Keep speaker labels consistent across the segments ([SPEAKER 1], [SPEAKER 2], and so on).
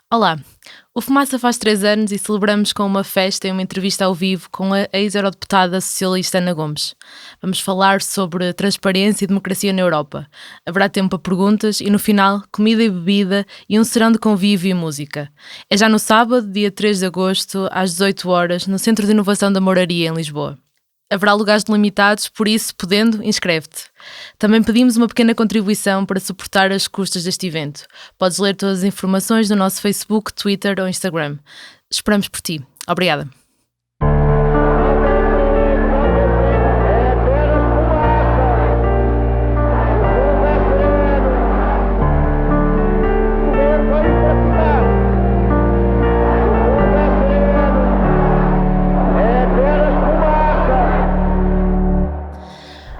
[SPEAKER 1] Olá, o Fumaça faz 3 anos e celebramos com uma festa e uma entrevista ao vivo com a ex-eurodeputada socialista Ana Gomes. Vamos falar sobre transparência e democracia na Europa. Haverá tempo para perguntas e, no final, comida e bebida e um serão de convívio e música. É já no sábado, dia 3 de agosto, às 18 horas, no Centro de Inovação da Moraria, em Lisboa. Haverá lugares limitados, por isso, podendo, inscreve-te. Também pedimos uma pequena contribuição para suportar as custas deste evento. Podes ler todas as informações no nosso Facebook, Twitter ou Instagram. Esperamos por ti. Obrigada.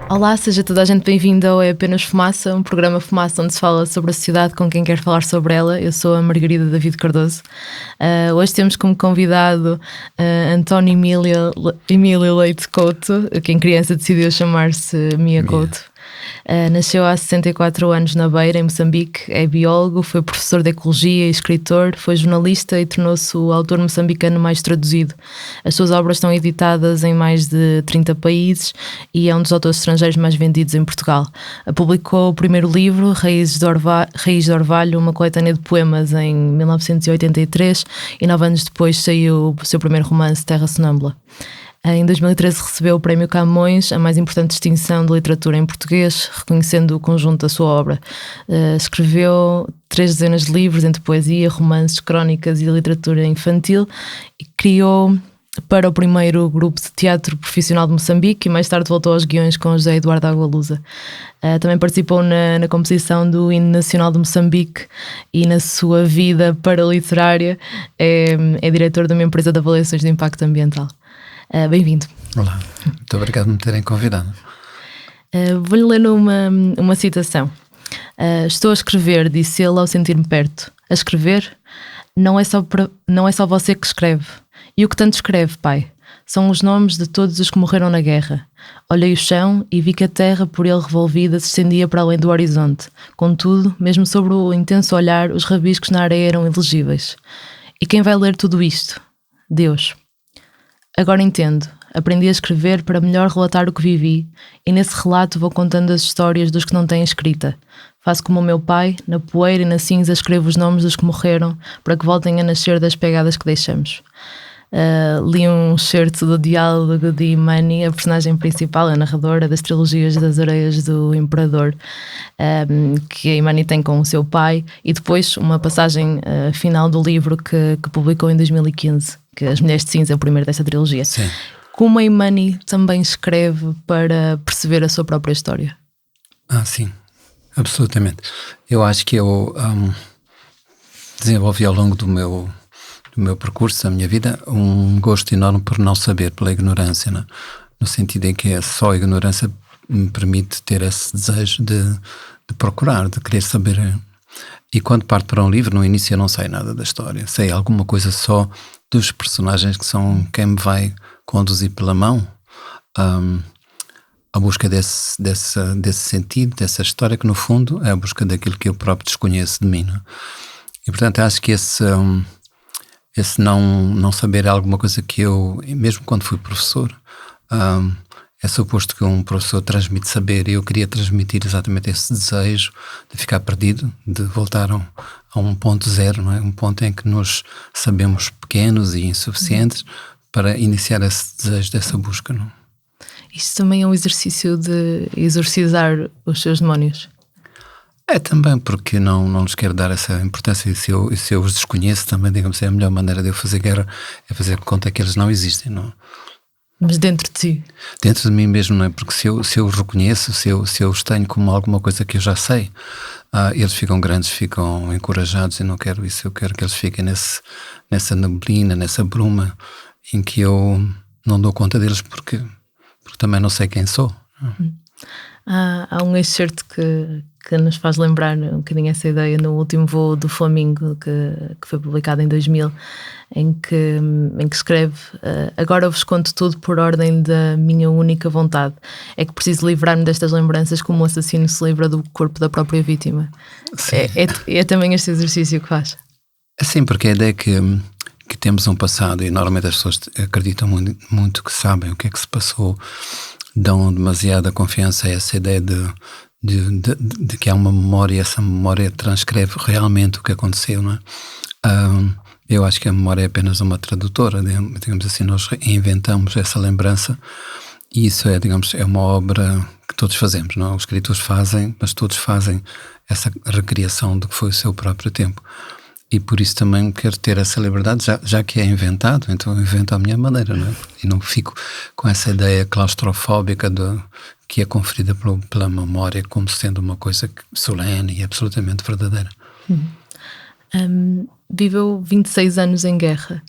[SPEAKER 1] Olá, seja toda a gente bem-vinda ao É Apenas Fumaça, um programa Fumaça onde se fala sobre a sociedade com quem quer falar sobre ela. Eu sou a Margarida David Cardoso. Hoje temos como convidado António Emílio Leite Couto, que em criança decidiu chamar-se Mia Couto. Nasceu há 64 anos na Beira, em Moçambique, é biólogo, foi professor de ecologia e escritor, foi jornalista e tornou-se o autor moçambicano mais traduzido. As suas obras estão editadas em mais de 30 países e é um dos autores estrangeiros mais vendidos em Portugal. Publicou o primeiro livro, Raiz de Orvalho, uma coletânea de poemas, em 1983 e 9 anos depois saiu o seu primeiro romance, Terra Sonâmbula. Em 2013 recebeu o Prémio Camões, a mais importante distinção de literatura em português, reconhecendo o conjunto da sua obra. Escreveu 3 dezenas de livros entre poesia, romances, crónicas e literatura infantil e criou para o primeiro grupo de teatro profissional de Moçambique e mais tarde voltou aos guiões com José Eduardo Agualusa. Também participou na composição do Hino Nacional de Moçambique e na sua vida paraliterária é diretor de uma empresa de avaliações de impacto ambiental. Bem-vindo.
[SPEAKER 2] Olá, muito obrigado por me terem convidado.
[SPEAKER 1] Vou-lhe ler uma citação. Estou a escrever, disse ele ao sentir-me perto. A escrever? Não é só você que escreve. E o que tanto escreve, pai? São os nomes de todos os que morreram na guerra. Olhei o chão e vi que a terra por ele revolvida se estendia para além do horizonte. Contudo, mesmo sobre o intenso olhar, os rabiscos na areia eram ilegíveis. E quem vai ler tudo isto? Deus. Agora entendo. Aprendi a escrever para melhor relatar o que vivi e nesse relato vou contando as histórias dos que não têm escrita. Faço como o meu pai, na poeira e na cinza escrevo os nomes dos que morreram para que voltem a nascer das pegadas que deixamos. Li um excerto do diálogo de Imani, a personagem principal, a narradora das trilogias das Areias do Imperador, que a Imani tem com o seu pai, e depois uma passagem final do livro que publicou em 2015, que As Mulheres de Cinza é o primeiro desta trilogia.
[SPEAKER 2] Sim.
[SPEAKER 1] Como a Imani também escreve para perceber a sua própria história?
[SPEAKER 2] Sim, absolutamente. Eu acho que eu desenvolvi ao longo do meu percurso, da minha vida, um gosto enorme por não saber, pela ignorância, né? No sentido em que só a ignorância me permite ter esse desejo de procurar, de querer saber. E quando parto para um livro, no início eu não sei nada da história, sei alguma coisa só dos personagens que são quem me vai conduzir pela mão à busca desse sentido, dessa história que no fundo é a busca daquilo que eu próprio desconheço de mim, né? E portanto acho que esse não saber é alguma coisa que eu, mesmo quando fui professor, é suposto que um professor transmite saber, e eu queria transmitir exatamente esse desejo de ficar perdido, de voltar a um ponto zero, não é? Um ponto em que nos sabemos pequenos e insuficientes para iniciar esse desejo dessa busca, não?
[SPEAKER 1] Isto também é um exercício de exorcizar os seus demónios.
[SPEAKER 2] É também porque não lhes quero dar essa importância, e se eu os desconheço também, digamos, é a melhor maneira de eu fazer guerra, é fazer conta que eles não existem, não?
[SPEAKER 1] Mas dentro de si?
[SPEAKER 2] Dentro de mim mesmo, não é? Porque se eu os reconheço, se eu os tenho como alguma coisa que eu já sei, eles ficam grandes, ficam encorajados, e não quero isso. Eu quero que eles fiquem nessa neblina, nessa bruma em que eu não dou conta deles porque também não sei quem sou.
[SPEAKER 1] Há um excerto que nos faz lembrar um bocadinho essa ideia no último voo do Flamingo, que foi publicado em 2000, em que escreve: agora vos conto tudo por ordem da minha única vontade. É que preciso livrar-me destas lembranças como o assassino se livra do corpo da própria vítima. É também este exercício que faz.
[SPEAKER 2] Assim, porque a ideia é que temos um passado, e normalmente as pessoas acreditam muito que sabem o que é que se passou, dão demasiada confiança a essa ideia de que há uma memória, e essa memória transcreve realmente o que aconteceu, não é? Eu acho que a memória é apenas uma tradutora, digamos assim, nós inventamos essa lembrança, e isso é, digamos, é uma obra que todos fazemos, não é? Os escritores fazem, mas todos fazem essa recriação do que foi o seu próprio tempo. E por isso também quero ter essa liberdade, já que é inventado, então eu invento à minha maneira, não é? E não fico com essa ideia claustrofóbica que é conferida pela memória como sendo uma coisa solene e absolutamente verdadeira.
[SPEAKER 1] Viveu 26 anos em guerra.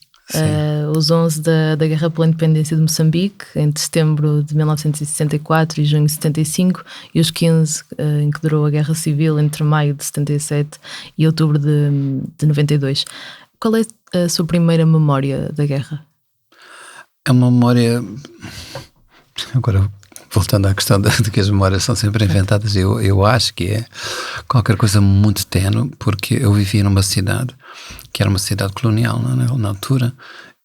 [SPEAKER 1] Os 11 da Guerra pela Independência de Moçambique, entre setembro de 1964 e junho de 75, e os 15 em que durou a Guerra Civil, entre maio de 77 e outubro de 92. Qual é a sua primeira memória da guerra?
[SPEAKER 2] É uma memória... Agora, voltando à questão de que as memórias são sempre inventadas, eu acho que é qualquer coisa muito ténue, porque eu vivia numa cidade que era uma cidade colonial na altura,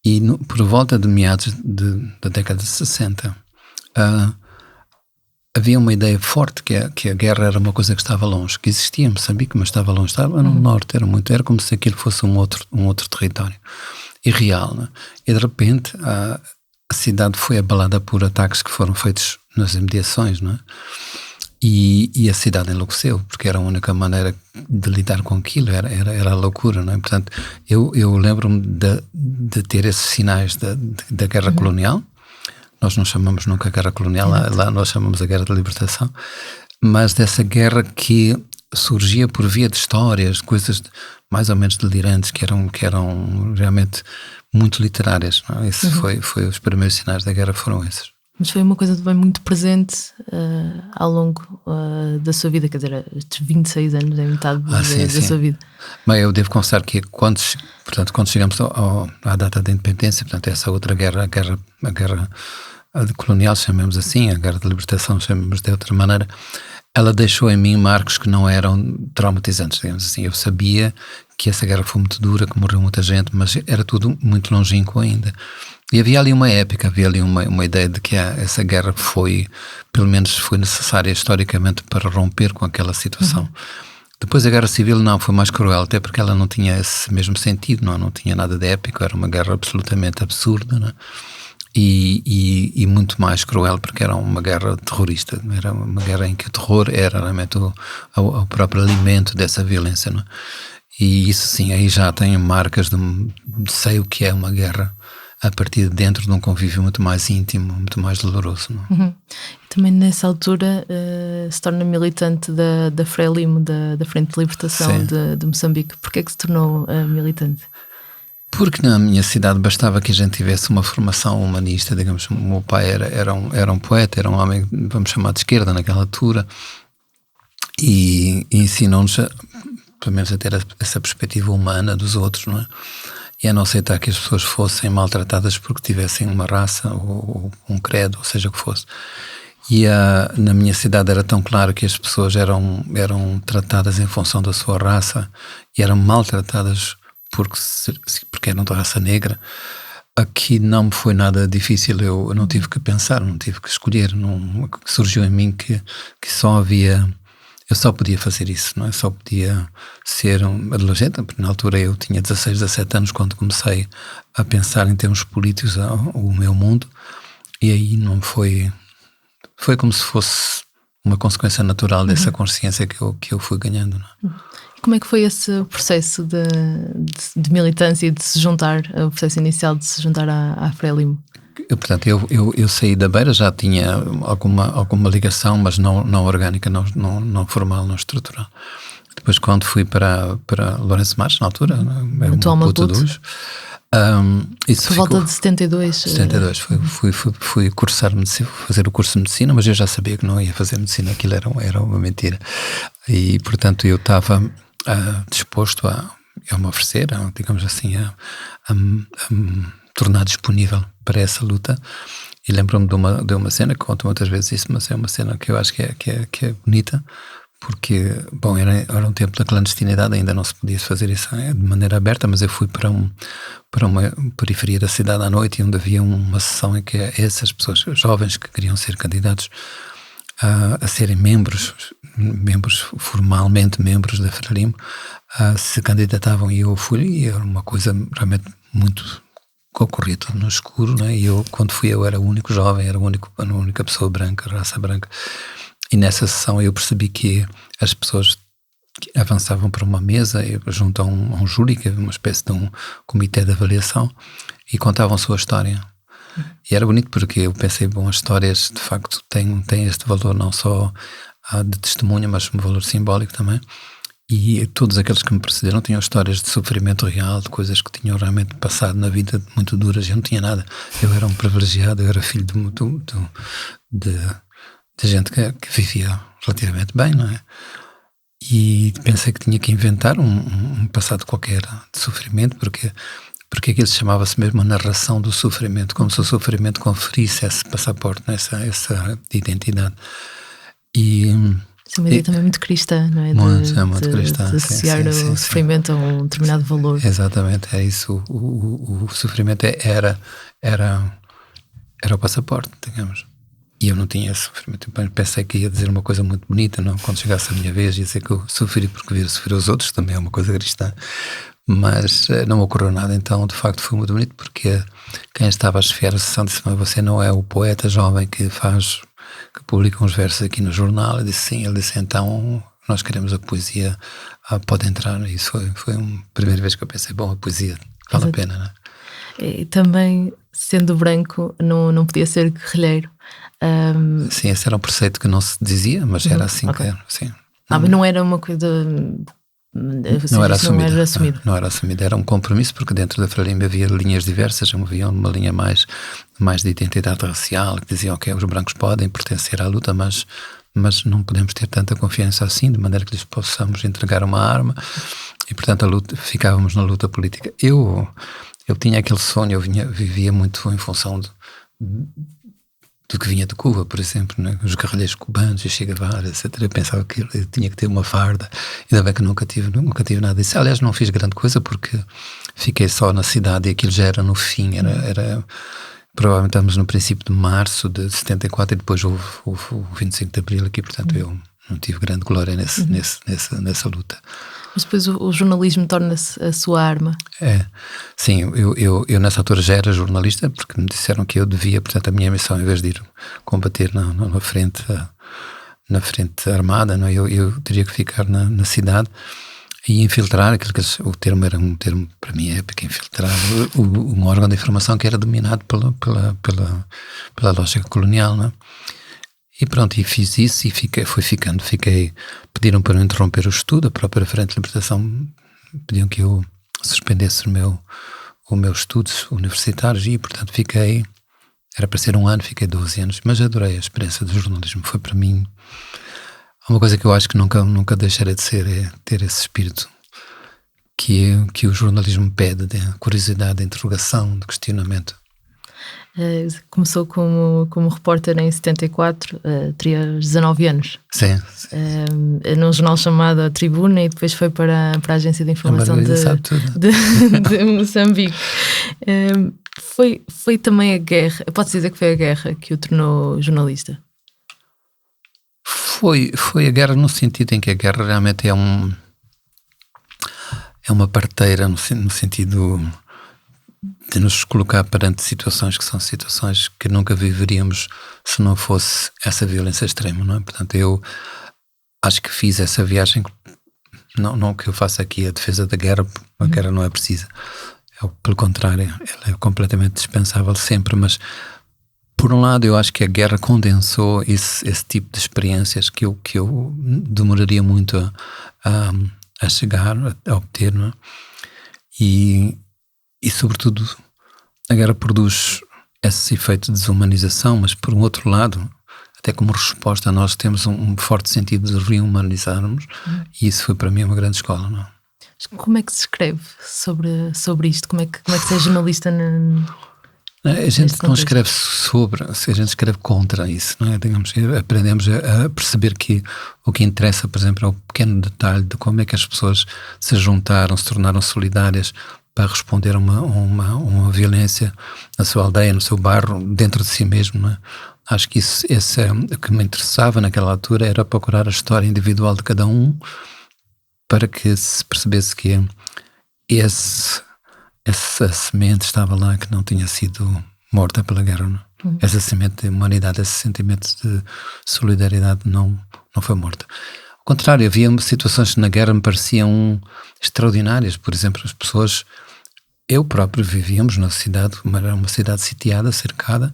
[SPEAKER 2] e por volta de meados da década de 60 havia uma ideia forte que a guerra era uma coisa que estava longe, que existia em Moçambique, mas estava longe, estava no norte, era como se aquilo fosse um outro território irreal, né? E de repente a cidade foi abalada por ataques que foram feitos nas imediações, não é? E a cidade enlouqueceu, porque era a única maneira de lidar com aquilo, era a loucura, não é? Portanto, eu lembro-me de ter esses sinais da guerra colonial. Nós não chamamos nunca guerra colonial, lá nós chamamos a guerra da libertação, mas dessa guerra que surgia por via de histórias, coisas mais ou menos delirantes, que eram realmente muito literárias, não é? Esse foi os primeiros sinais da guerra, foram esses.
[SPEAKER 1] Mas foi uma coisa também muito presente ao longo da sua vida, quer dizer, estes 26 anos é metade da sua vida.
[SPEAKER 2] Mas eu devo confessar que quando chegamos à data da independência, portanto essa outra guerra, a guerra colonial, chamemos assim, a guerra de libertação, chamemos de outra maneira, ela deixou em mim marcos que não eram traumatizantes, digamos assim. Eu sabia que essa guerra foi muito dura, que morreu muita gente, mas era tudo muito longínquo ainda. E havia ali uma épica, havia ali uma ideia de que essa guerra pelo menos foi necessária historicamente para romper com aquela situação. Depois a Guerra Civil foi mais cruel, até porque ela não tinha esse mesmo sentido, não tinha nada de épico, era uma guerra absolutamente absurda, não é? E muito mais cruel, porque era uma guerra terrorista, era uma guerra em que o terror era realmente o próprio alimento dessa violência, não é? E isso sim, aí já tenho marcas de sei o que é uma guerra a partir de dentro de um convívio muito mais íntimo, muito mais doloroso, não é?
[SPEAKER 1] E também nessa altura se torna militante da FRELIMO, da Frente de Libertação de Moçambique. Porquê é que se tornou militante?
[SPEAKER 2] Porque na minha cidade bastava que a gente tivesse uma formação humanista, digamos. O meu pai era um poeta, era um homem, vamos chamar de esquerda naquela altura, e ensinou-nos pelo menos a ter essa perspectiva humana dos outros, não é? E a não aceitar que as pessoas fossem maltratadas porque tivessem uma raça ou um credo, ou seja o que fosse. E na minha cidade era tão claro que as pessoas eram tratadas em função da sua raça e eram maltratadas porque eram de raça negra. Aqui não me foi nada difícil, eu não tive que pensar, não tive que escolher, surgiu em mim que eu só podia fazer isso, não é? Só podia ser um adolescente, porque na altura eu tinha 16, 17 anos quando comecei a pensar em termos políticos o meu mundo, e aí não foi como se fosse uma consequência natural dessa consciência que eu fui ganhando, não é?
[SPEAKER 1] Como é que foi esse processo de militância e de se juntar, o processo inicial de se juntar à FRELIMO?
[SPEAKER 2] Portanto, eu saí da Beira, já tinha alguma ligação, mas não orgânica, não formal, não estrutural. Depois, quando fui para Lourenço Marques, na altura, era
[SPEAKER 1] atual
[SPEAKER 2] Maputo 2.
[SPEAKER 1] Por volta de 72.
[SPEAKER 2] 72, fui cursar medicina, fazer o curso de medicina, mas eu já sabia que não ia fazer medicina, aquilo era uma mentira. E, portanto, eu estava disposto a me oferecer, digamos assim, a me tornar disponível para essa luta. E lembro-me de uma cena, que conto muitas vezes isso, mas é uma cena que eu acho que é bonita, porque, bom, era um tempo da clandestinidade, ainda não se podia fazer isso de maneira aberta, mas eu fui para uma periferia da cidade à noite, onde havia uma sessão em que essas pessoas, jovens que queriam ser candidatos a serem membros formalmente membros da Frelimo, se candidatavam, e eu fui, e era uma coisa realmente muito concorria tudo no escuro, né? E quando fui, eu era o único jovem, era a única pessoa branca, raça branca. E nessa sessão eu percebi que as pessoas que avançavam para uma mesa junto a um júri, que é uma espécie de um comitê de avaliação, e contavam a sua história. E era bonito porque eu pensei, bom, as histórias de facto têm este valor não só de testemunha, mas um valor simbólico também. E todos aqueles que me precederam tinham histórias de sofrimento real, de coisas que tinham realmente passado na vida muito duras. Eu não tinha nada. Eu era um privilegiado, eu era filho de gente que vivia relativamente bem, não é? E pensei que tinha que inventar um passado qualquer de sofrimento, porque aquilo chamava-se mesmo a narração do sofrimento, como se o sofrimento conferisse esse passaporte, essa identidade.
[SPEAKER 1] E é uma ideia também muito cristã, não é?
[SPEAKER 2] Muito cristã.
[SPEAKER 1] De associar o sofrimento a um determinado valor.
[SPEAKER 2] Exatamente, é isso. O sofrimento era o passaporte, digamos. E eu não tinha esse sofrimento. Eu pensei que ia dizer uma coisa muito bonita, não? Quando chegasse a minha vez, ia dizer que eu sofri porque via sofrer os outros, também é uma coisa cristã. Mas não ocorreu nada, então de facto foi muito bonito, porque quem estava a chefiar a sessão disse: mas você não é o poeta jovem que publica uns versos aqui no jornal? Eu disse sim. Ele disse: então nós queremos a poesia, pode entrar. E isso foi a primeira vez que eu pensei: bom, a poesia vale a pena, não é?
[SPEAKER 1] E também, sendo branco, não podia ser guerrilheiro.
[SPEAKER 2] Sim, esse era um preceito que não se dizia, mas era assim, okay. Sim.
[SPEAKER 1] Mas não era uma coisa...
[SPEAKER 2] Não era assumido. Não era assumido. Era um compromisso, porque dentro da Frelimo havia linhas diversas. Havia uma linha mais de identidade racial, que diziam que os brancos podem pertencer à luta, mas não podemos ter tanta confiança assim, de maneira que lhes possamos entregar uma arma. E portanto ficávamos na luta política. Eu tinha aquele sonho, vivia muito em função do que vinha de Cuba, por exemplo, né? Os guerrilheiros cubanos, o Che Guevara, etc. Eu pensava que eu tinha que ter uma farda. Ainda bem que nunca tive nada disso. Aliás, não fiz grande coisa, porque fiquei só na cidade e aquilo já era no fim. Provavelmente estamos no princípio de março de 74 e depois houve o 25 de Abril aqui, portanto eu não tive grande glória nessa luta.
[SPEAKER 1] Mas depois o jornalismo torna-se a sua arma.
[SPEAKER 2] Sim, eu nessa altura já era jornalista, porque me disseram que eu devia, portanto a minha missão, em vez de ir combater na frente armada, não, eu teria que ficar na cidade e infiltrar o termo era um termo para mim épico, infiltrar um órgão de informação que era dominado pela lógica colonial, não é? E pronto, e fiz isso e pediram para eu interromper o estudo. A própria Frente de Libertação pediam que eu suspendesse os meus estudos universitários e portanto era para ser 1 ano, fiquei 12 anos, mas adorei a experiência do jornalismo. Foi para mim uma coisa que eu acho que nunca deixarei de ser, é ter esse espírito que o jornalismo pede, de curiosidade, de interrogação, de questionamento.
[SPEAKER 1] Começou como repórter em 74, teria 19 anos.
[SPEAKER 2] Sim.
[SPEAKER 1] Num jornal chamado A Tribuna, e depois foi para a Agência de Informação de Moçambique. Foi também a guerra, pode-se dizer que foi a guerra que o tornou jornalista?
[SPEAKER 2] Foi a guerra, no sentido em que a guerra realmente é uma parteira, no sentido de nos colocar perante situações que são situações que nunca viveríamos se não fosse essa violência extrema, não é? Portanto, eu acho que fiz essa viagem, não que eu faça aqui a defesa da guerra, a guerra não é precisa, pelo contrário, ela é completamente dispensável sempre, mas por um lado eu acho que a guerra condensou esse tipo de experiências que eu demoraria muito a chegar, a obter, não é? E sobretudo a guerra produz esse efeito de desumanização, mas por um outro lado, até como resposta, nós temos um forte sentido de rehumanizarmos, e isso foi para mim uma grande escola, não é?
[SPEAKER 1] Como é que se escreve sobre isto? Como é que se é jornalista
[SPEAKER 2] A gente não escreve sobre, a gente escreve contra isso, não é? Digamos, aprendemos a perceber que o que interessa, por exemplo, é o pequeno detalhe de como é que as pessoas se juntaram, se tornaram solidárias para responder a uma violência na sua aldeia, no seu bairro, dentro de si mesmo, não é? Acho que esse é o que me interessava naquela altura, era procurar a história individual de cada um para que se percebesse que essa semente estava lá, que não tinha sido morta pela guerra, não? Essa semente de humanidade, esse sentimento de solidariedade não foi morta. Ao contrário, havia situações que na guerra me pareciam extraordinárias. Por exemplo, as pessoas, eu próprio vivíamos na cidade, era uma cidade sitiada, cercada,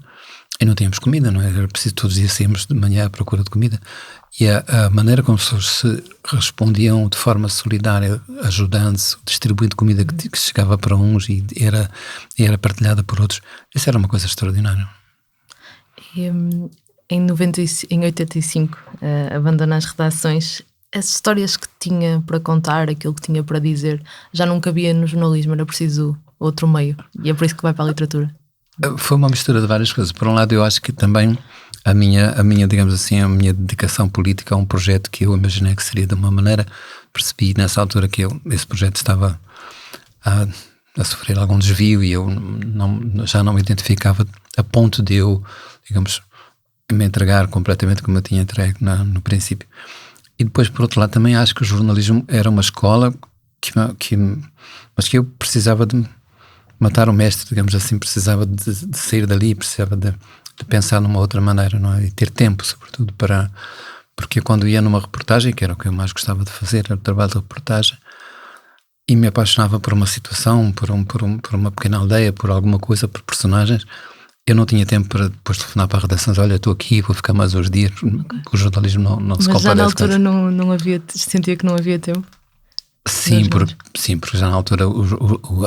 [SPEAKER 2] e não tínhamos comida, não é? Era preciso todos os dias saímos de manhã à procura de comida. E a maneira como as pessoas se respondiam de forma solidária, ajudando-se, distribuindo comida que chegava para uns e era partilhada por outros, isso era uma coisa extraordinária.
[SPEAKER 1] E, em 85, abandona as redações. As histórias que tinha para contar, aquilo que tinha para dizer, já não cabia no jornalismo, era preciso outro meio. E é por isso que vai para a literatura.
[SPEAKER 2] Foi uma mistura de várias coisas. Por um lado, eu acho que também a minha, digamos assim, a minha dedicação política a um projeto que eu imaginei que seria de uma maneira, percebi nessa altura que esse projeto estava a sofrer algum desvio e eu já não me identificava a ponto de eu, digamos, me entregar completamente como eu tinha entregue no princípio. E depois, por outro lado, também acho que o jornalismo era uma escola mas que eu precisava de matar o mestre, digamos assim, precisava de sair dali, precisava de pensar numa outra maneira, não é? E ter tempo, sobretudo, porque quando ia numa reportagem, que era o que eu mais gostava de fazer, era o trabalho de reportagem, e me apaixonava por uma situação, por uma pequena aldeia, por alguma coisa, por personagens, eu não tinha tempo para depois telefonar para a redação, olha, estou aqui, vou ficar mais uns dias, o jornalismo não se compadece.
[SPEAKER 1] Mas já na altura não havia, sentia que não havia tempo?
[SPEAKER 2] Sim, porque já na altura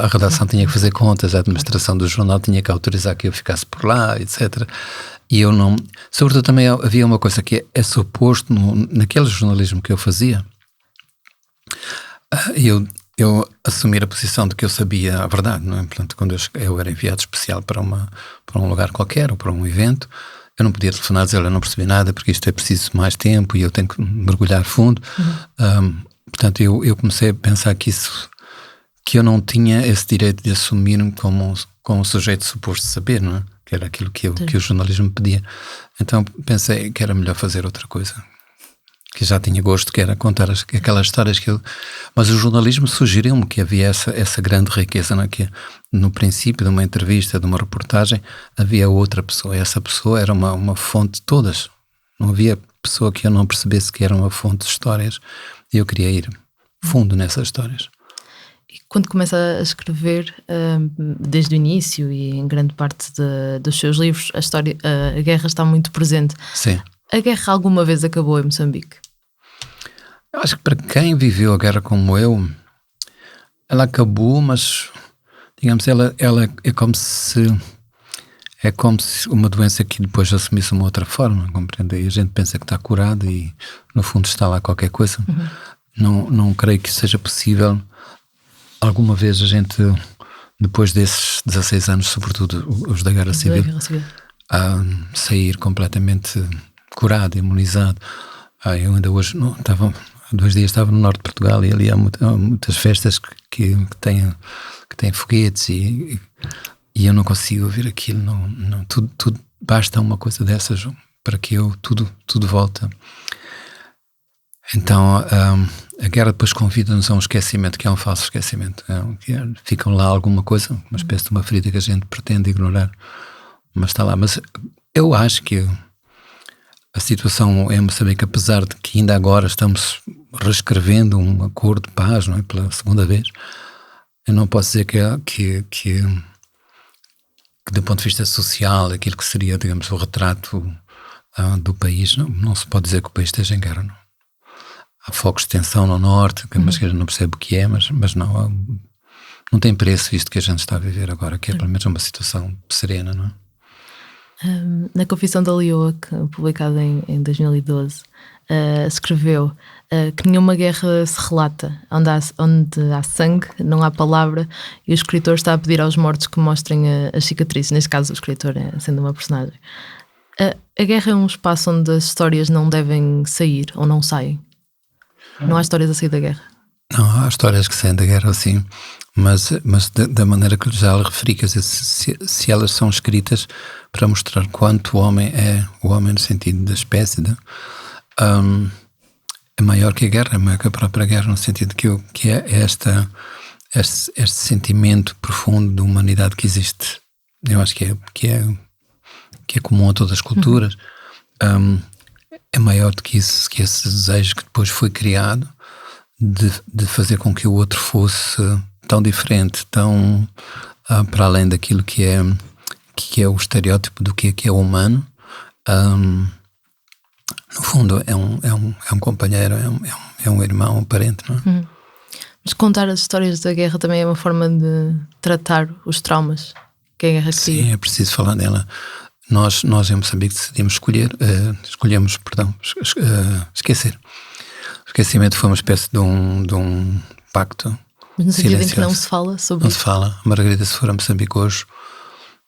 [SPEAKER 2] a redação tinha que fazer contas, a administração do jornal tinha que autorizar que eu ficasse por lá, etc. E eu não... Sobretudo também havia uma coisa que é suposto naquele jornalismo que eu fazia, eu assumir a posição de que eu sabia a verdade, não é? Portanto, quando eu era enviado especial para um lugar qualquer ou para um evento, eu não podia telefonar e dizer, olha, não percebi nada porque isto é preciso mais tempo e eu tenho que mergulhar fundo. Portanto, eu comecei a pensar que eu não tinha esse direito de assumir-me como um sujeito suposto saber, não é? Que era aquilo que o jornalismo pedia. Então pensei que era melhor fazer outra coisa, que já tinha gosto, que era contar aquelas histórias Mas o jornalismo sugeriu-me que havia essa grande riqueza, não é? Que no princípio de uma entrevista, de uma reportagem, havia outra pessoa, e essa pessoa era uma fonte de todas. Não havia pessoa que eu não percebesse que era uma fonte de histórias. E eu queria ir fundo nessas histórias.
[SPEAKER 1] E quando começa a escrever, desde o início e em grande parte dos seus livros, a guerra está muito presente.
[SPEAKER 2] Sim.
[SPEAKER 1] A guerra alguma vez acabou em Moçambique?
[SPEAKER 2] Eu acho que para quem viveu a guerra como eu, ela acabou, mas, digamos, ela é como se uma doença que depois assumisse uma outra forma, compreende? E a gente pensa que está curado e no fundo está lá qualquer coisa. Não creio que seja possível alguma vez a gente, depois desses 16 anos, sobretudo os da Guerra Civil, sair completamente curado, imunizado. Eu ainda hoje, há 2 dias estava no norte de Portugal e ali há muitas festas que têm foguetes e eu não consigo ouvir aquilo, tudo basta uma coisa dessas para que tudo volta. Então a guerra depois convida-nos a um esquecimento, que é um falso esquecimento, ficam lá alguma coisa, uma espécie de uma ferida que a gente pretende ignorar, mas está lá. Mas eu acho que a situação em Moçambique, apesar de que ainda agora estamos reescrevendo um acordo de paz, não é, pela segunda vez, eu não posso dizer que do ponto de vista social, aquilo que seria, digamos, o retrato do país, não se pode dizer que o país esteja em guerra, não. Há focos de tensão no norte, mas que a gente não percebe o que é, mas não tem preço isto que a gente está a viver agora, que é pelo menos uma situação serena, não é?
[SPEAKER 1] Na Confissão da Leoa, publicada em 2012, escreveu que nenhuma guerra se relata. Onde há sangue, não há palavra, e o escritor está a pedir aos mortos que mostrem as cicatrizes. Neste caso, o escritor sendo uma personagem. A guerra é um espaço onde as histórias não devem sair ou não saem. Não há histórias a sair da guerra.
[SPEAKER 2] Não, há histórias que saem da guerra, assim, mas da maneira que já referi, quer dizer, se elas são escritas para mostrar quanto o homem é o homem no sentido da espécie, é maior que a guerra, é maior que a própria guerra, no sentido que é este sentimento profundo de humanidade que existe. Eu acho que é comum a todas as culturas. É maior do que isso, que esse desejo que depois foi criado de fazer com que o outro fosse tão diferente, tão para além daquilo que é o estereótipo do que é o humano. No fundo é um companheiro, é um irmão, um parente, não é?
[SPEAKER 1] Mas contar as histórias da guerra também é uma forma de tratar os traumas que a guerra cria.
[SPEAKER 2] Sim, é preciso falar dela. Nós em Moçambique decidimos esquecer. O esquecimento foi uma espécie de um pacto.
[SPEAKER 1] Mas no sentido em que não se fala sobre isso?
[SPEAKER 2] Não se fala. A Margarida, se for a Moçambique hoje,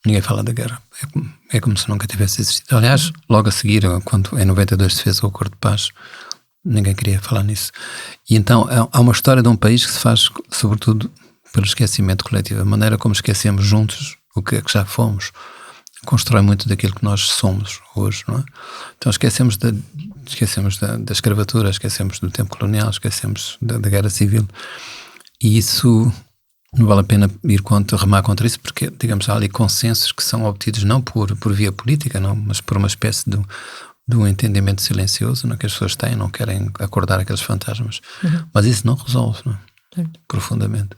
[SPEAKER 2] ninguém fala da guerra. É como se nunca tivesse existido. Aliás, logo a seguir, quando em 92 se fez o Acordo de Paz, ninguém queria falar nisso. E então há uma história de um país que se faz, sobretudo, pelo esquecimento coletivo. A maneira como esquecemos juntos o que é que já fomos constrói muito daquilo que nós somos hoje, não é? Então esquecemos da escravatura, esquecemos do tempo colonial, esquecemos da guerra civil, e isso não vale a pena remar contra isso, porque, digamos, há ali consensos que são obtidos não por via política, não, mas por uma espécie de um entendimento silencioso, não, que as pessoas têm, não querem acordar aqueles fantasmas. Mas isso não resolve, não é? Profundamente.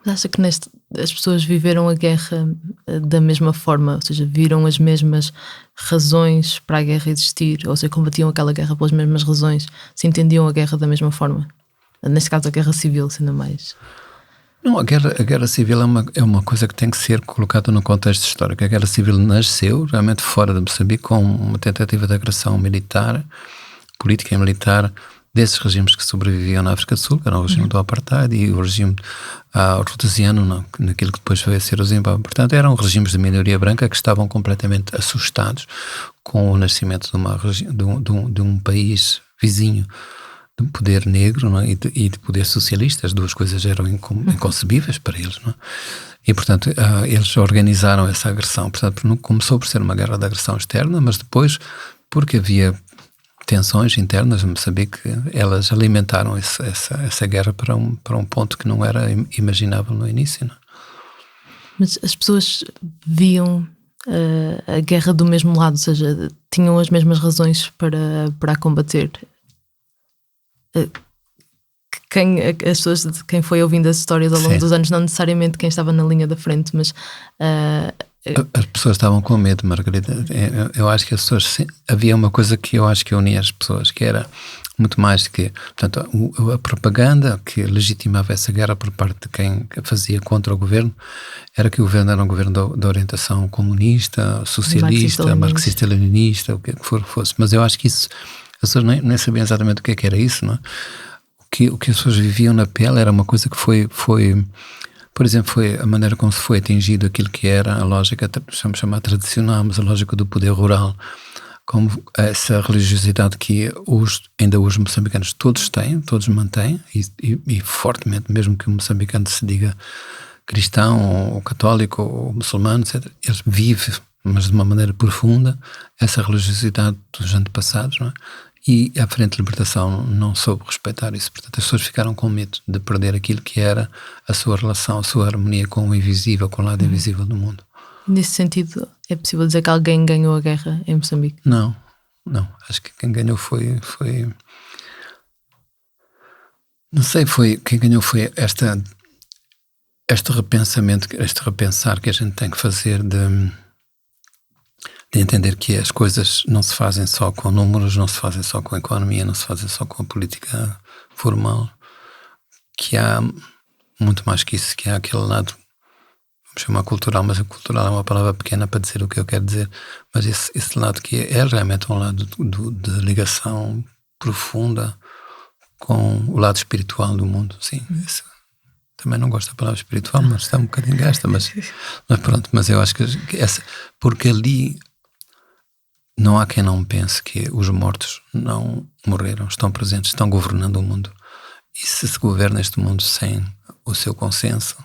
[SPEAKER 1] Mas acha que as pessoas viveram a guerra da mesma forma? Ou seja, viram as mesmas razões para a guerra existir? Ou seja, combatiam aquela guerra pelas mesmas razões? Se entendiam a guerra da mesma forma? Neste caso, a guerra civil, sendo mais...
[SPEAKER 2] Não, a guerra civil é uma coisa que tem que ser colocada no contexto histórico. A guerra civil nasceu realmente fora de Moçambique com uma tentativa de agressão militar, política e militar, desses regimes que sobreviviam na África do Sul, que era o regime do Apartheid, e o regime rhodesiano, naquilo que depois veio a ser o Zimbábue. Portanto, eram regimes de minoria branca que estavam completamente assustados com o nascimento de um país vizinho de poder negro, não é? e de poder socialista. As duas coisas eram inconcebíveis para eles, não é? E, portanto, eles organizaram essa agressão. Portanto, começou por ser uma guerra de agressão externa, mas depois, porque havia tensões internas, Moçambique, elas alimentaram essa guerra para um ponto que não era imaginável no início, não?
[SPEAKER 1] Mas as pessoas viam a guerra do mesmo lado, ou seja, tinham as mesmas razões para a combater. Quem foi ouvindo as histórias ao longo dos anos, não necessariamente quem estava na linha da frente, mas...
[SPEAKER 2] As pessoas estavam com medo, Margarida. Eu acho que as pessoas... Havia uma coisa que eu acho que unia as pessoas, que era muito mais do que... Portanto, a propaganda que legitimava essa guerra por parte de quem fazia contra o governo era que o governo era um governo de orientação comunista, socialista, marxista-leninista, o que fosse. Mas eu acho que isso... As pessoas nem sabiam exatamente o que era isso, não é? O que as pessoas viviam na pele era uma coisa que foi por exemplo, foi a maneira como se foi atingido aquilo que era a lógica, vamos chamar tradicional, mas a lógica do poder rural, como essa religiosidade que ainda os moçambicanos todos têm, todos mantêm, e fortemente, mesmo que o moçambicano se diga cristão, ou católico, ou muçulmano, etc., eles vivem, mas de uma maneira profunda, essa religiosidade dos antepassados, não é? E a Frente de Libertação não soube respeitar isso. Portanto, as pessoas ficaram com medo de perder aquilo que era a sua relação, a sua harmonia com o invisível, com o lado invisível do mundo.
[SPEAKER 1] Nesse sentido, é possível dizer que alguém ganhou a guerra em Moçambique?
[SPEAKER 2] Não. Acho que quem ganhou foi não sei, quem ganhou foi este repensamento, este repensar que a gente tem que fazer de entender que as coisas não se fazem só com números, não se fazem só com a economia, não se fazem só com a política formal, que há muito mais que isso, que há aquele lado, vamos chamar cultural, mas a cultural é uma palavra pequena para dizer o que eu quero dizer, mas esse lado que é realmente um lado de ligação profunda com o lado espiritual do mundo, sim. Também não gosto da palavra espiritual, mas está um bocadinho gasta, mas pronto, mas eu acho que porque ali não há quem não pense que os mortos não morreram, estão presentes, estão governando o mundo. E se governa este mundo sem o seu consenso,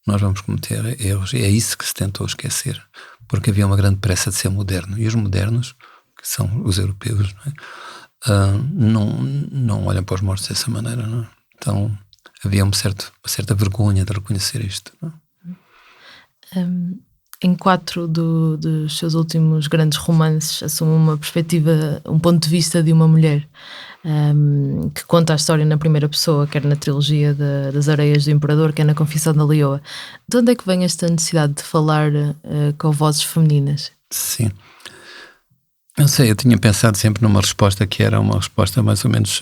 [SPEAKER 2] nós vamos cometer erros. E é isso que se tentou esquecer, porque havia uma grande pressa de ser moderno. E os modernos, que são os europeus, não olham para os mortos dessa maneira. Não é? Então havia uma certa vergonha de reconhecer isto. Não é?
[SPEAKER 1] Em 4 dos seus últimos grandes romances assume uma perspectiva, um ponto de vista de uma mulher, que conta a história na primeira pessoa, quer na trilogia das Areias do Imperador, quer na Confissão da Leoa. De onde é que vem esta necessidade de falar com vozes femininas?
[SPEAKER 2] Sim. Não sei, eu tinha pensado sempre numa resposta que era uma resposta mais ou menos,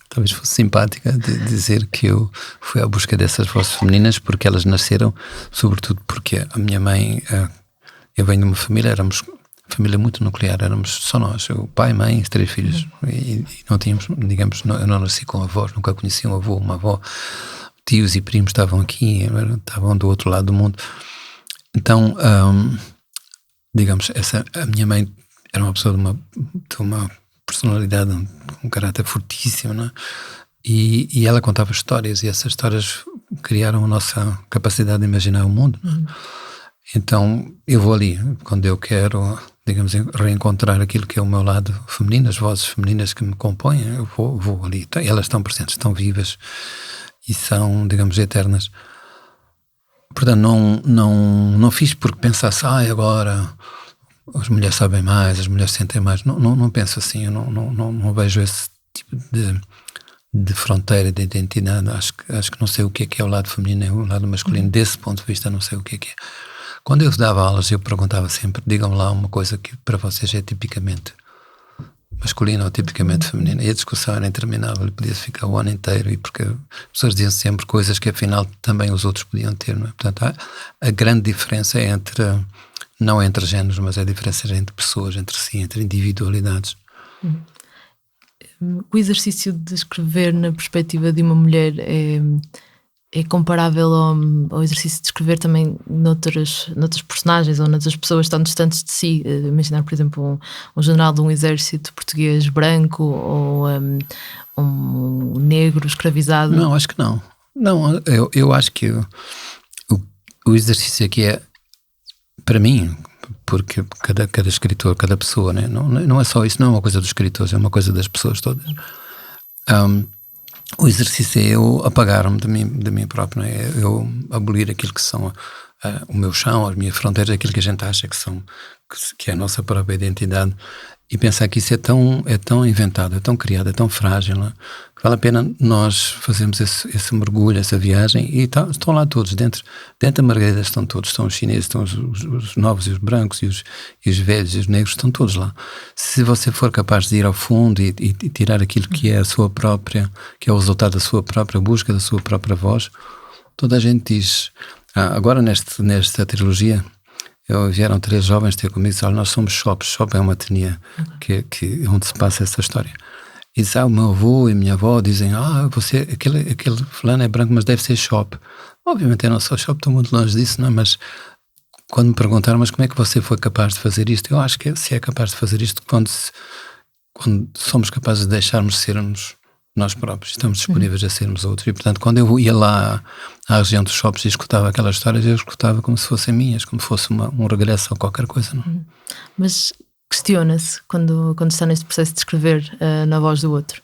[SPEAKER 2] talvez fosse simpática, de dizer que eu fui à busca dessas vozes femininas porque elas nasceram, sobretudo porque a minha mãe, eu venho de uma família, éramos família muito nuclear, éramos só nós, o pai, mãe e 3 filhos, e não tínhamos, digamos, eu não nasci com avós, nunca conheci um avô, uma avó, tios e primos estavam aqui, estavam do outro lado do mundo. Então, digamos, a minha mãe era uma pessoa de uma personalidade, um caráter fortíssimo, não é? E ela contava histórias, e essas histórias criaram a nossa capacidade de imaginar o mundo. Então eu vou ali quando eu quero, digamos, reencontrar aquilo que é o meu lado feminino, as vozes femininas que me compõem, eu vou ali. Elas estão presentes, estão vivas e são, digamos, eternas. Portanto, não fiz porque pensasse, agora as mulheres sabem mais, as mulheres sentem mais. Não penso assim, eu não vejo esse tipo de fronteira, de identidade. Acho que não sei o que é o lado feminino e o lado masculino. Desse ponto de vista, não sei o que é. Quando eu dava aulas, eu perguntava sempre, digam-me lá uma coisa que para vocês é tipicamente masculina ou tipicamente feminina. E a discussão era interminável, podia-se ficar o ano inteiro, e porque as pessoas diziam sempre coisas que afinal também os outros podiam ter, não é? Portanto, a grande diferença é não entre géneros, mas a diferença é entre pessoas, entre si, entre individualidades.
[SPEAKER 1] O exercício de escrever na perspectiva de uma mulher é comparável ao exercício de escrever também noutras personagens ou noutras pessoas tão distantes de si. Imaginar, por exemplo, um general de um exército português branco ou um negro escravizado.
[SPEAKER 2] Não, acho que não. Não, eu acho que o exercício aqui é, para mim, porque cada escritor, cada pessoa, né? Não é só isso, não é uma coisa dos escritores, é uma coisa das pessoas todas. O exercício é eu apagar-me de mim próprio, né? É eu abolir aquilo que são o meu chão, as minhas fronteiras, aquilo que a gente acha que é a nossa própria identidade, e pensar que isso é tão inventado, é tão criado, é tão frágil, né? Que vale a pena nós fazermos esse mergulho, essa viagem, e estão lá todos, dentro da Margarida estão todos, estão os chineses, estão os novos e os brancos, e os velhos e os negros, estão todos lá. Se você for capaz de ir ao fundo e tirar aquilo que é a sua própria, que é o resultado da sua própria busca, da sua própria voz, toda a gente diz, agora nesta trilogia, vieram 3 jovens ter comigo e disseram, nós somos Shop é uma etnia onde se passa essa história. E diz, o meu avô e a minha avó dizem, você, aquele fulano é branco, mas deve ser Shop. Obviamente eu não sou Shop, estou muito longe disso, não é? Mas quando me perguntaram, mas como é que você foi capaz de fazer isto? Eu acho que se é capaz de fazer isto quando somos capazes de deixarmos sermos nós próprios, estamos disponíveis a sermos outros. E portanto, quando eu ia lá à região dos Shops e escutava aquelas histórias, eu escutava como se fossem minhas, como se fosse um regresso ou qualquer coisa, não?
[SPEAKER 1] Mas questiona-se quando está neste processo de escrever na voz do outro?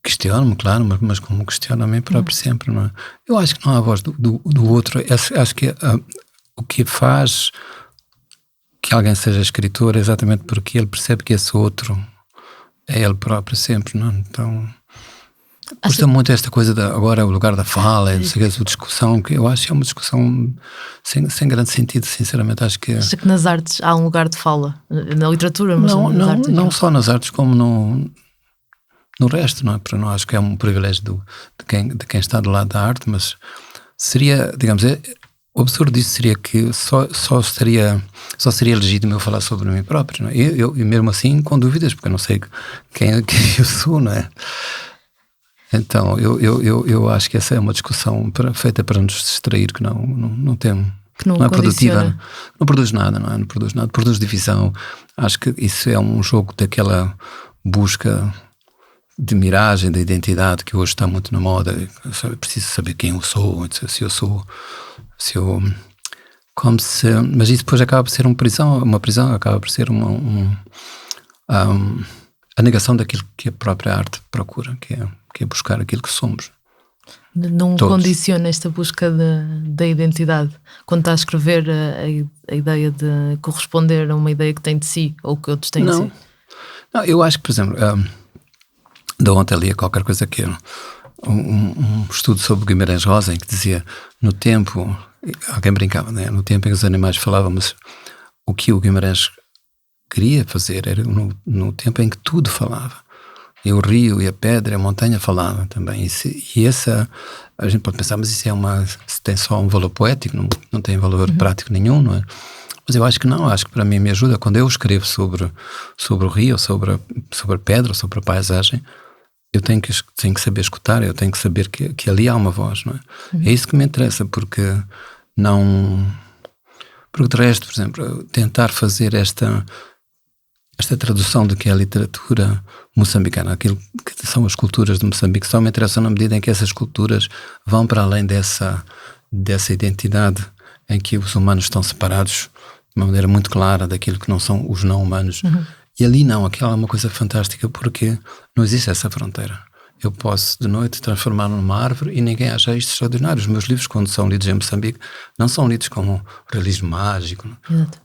[SPEAKER 2] Questiono-me, claro, mas como questiono a mim próprio sempre, não é? Eu acho que não há voz do outro. Acho que o que faz que alguém seja escritor é exatamente porque ele percebe que esse outro é ele próprio sempre, não? Então custa muito esta coisa agora é o lugar da fala, essa discussão, que eu acho que é uma discussão sem grande sentido, sinceramente. Acho que
[SPEAKER 1] nas artes há um lugar de fala, na literatura, mas
[SPEAKER 2] não só nas artes como no resto, não é? Porque não acho que é um privilégio de quem está do lado da arte, mas seria, digamos, O absurdo disso seria que só seria legítimo eu falar sobre mim próprio, não é? E mesmo assim com dúvidas, porque eu não sei quem eu sou, não é? Então eu acho que essa é uma discussão feita para nos distrair, que não tem,
[SPEAKER 1] Que não
[SPEAKER 2] é produtiva,
[SPEAKER 1] condiciona.
[SPEAKER 2] não produz nada, não é? Não produz nada, produz divisão. Acho que isso é um jogo daquela busca de miragem, da identidade, que hoje está muito na moda. Eu preciso saber quem eu sou, mas isso depois acaba por ser uma prisão acaba por ser a negação daquilo que a própria arte procura, que é buscar aquilo que somos.
[SPEAKER 1] Não
[SPEAKER 2] Todos.
[SPEAKER 1] condiciona esta busca da identidade quando está a escrever a ideia de corresponder a uma ideia que tem de si ou que outros têm de si?
[SPEAKER 2] Não, eu acho que, por exemplo, de ontem ali qualquer coisa que era um estudo sobre Guimarães Rosa, em que dizia, no tempo, alguém brincava, né? No tempo em que os animais falavam, mas o que o Guimarães queria fazer era no tempo em que tudo falava. E o rio, e a pedra, e a montanha falavam também. A gente pode pensar, mas isso se tem só um valor poético, não tem valor prático nenhum, não é? Mas eu acho que não, acho que para mim me ajuda quando eu escrevo sobre o rio, sobre a pedra, sobre a paisagem. Eu tenho que saber escutar, eu tenho que saber que ali há uma voz, não é? É isso que me interessa, porque de resto, por exemplo, tentar fazer esta tradução do que é a literatura moçambicana, aquilo que são as culturas de Moçambique, só me interessam na medida em que essas culturas vão para além dessa identidade em que os humanos estão separados de uma maneira muito clara daquilo que não são os não humanos. E ali não, aquela é uma coisa fantástica, porque não existe essa fronteira. Eu posso de noite transformar-me numa árvore e ninguém acha isto extraordinário. Os meus livros, quando são lidos em Moçambique, não são lidos como realismo mágico.
[SPEAKER 1] Exato.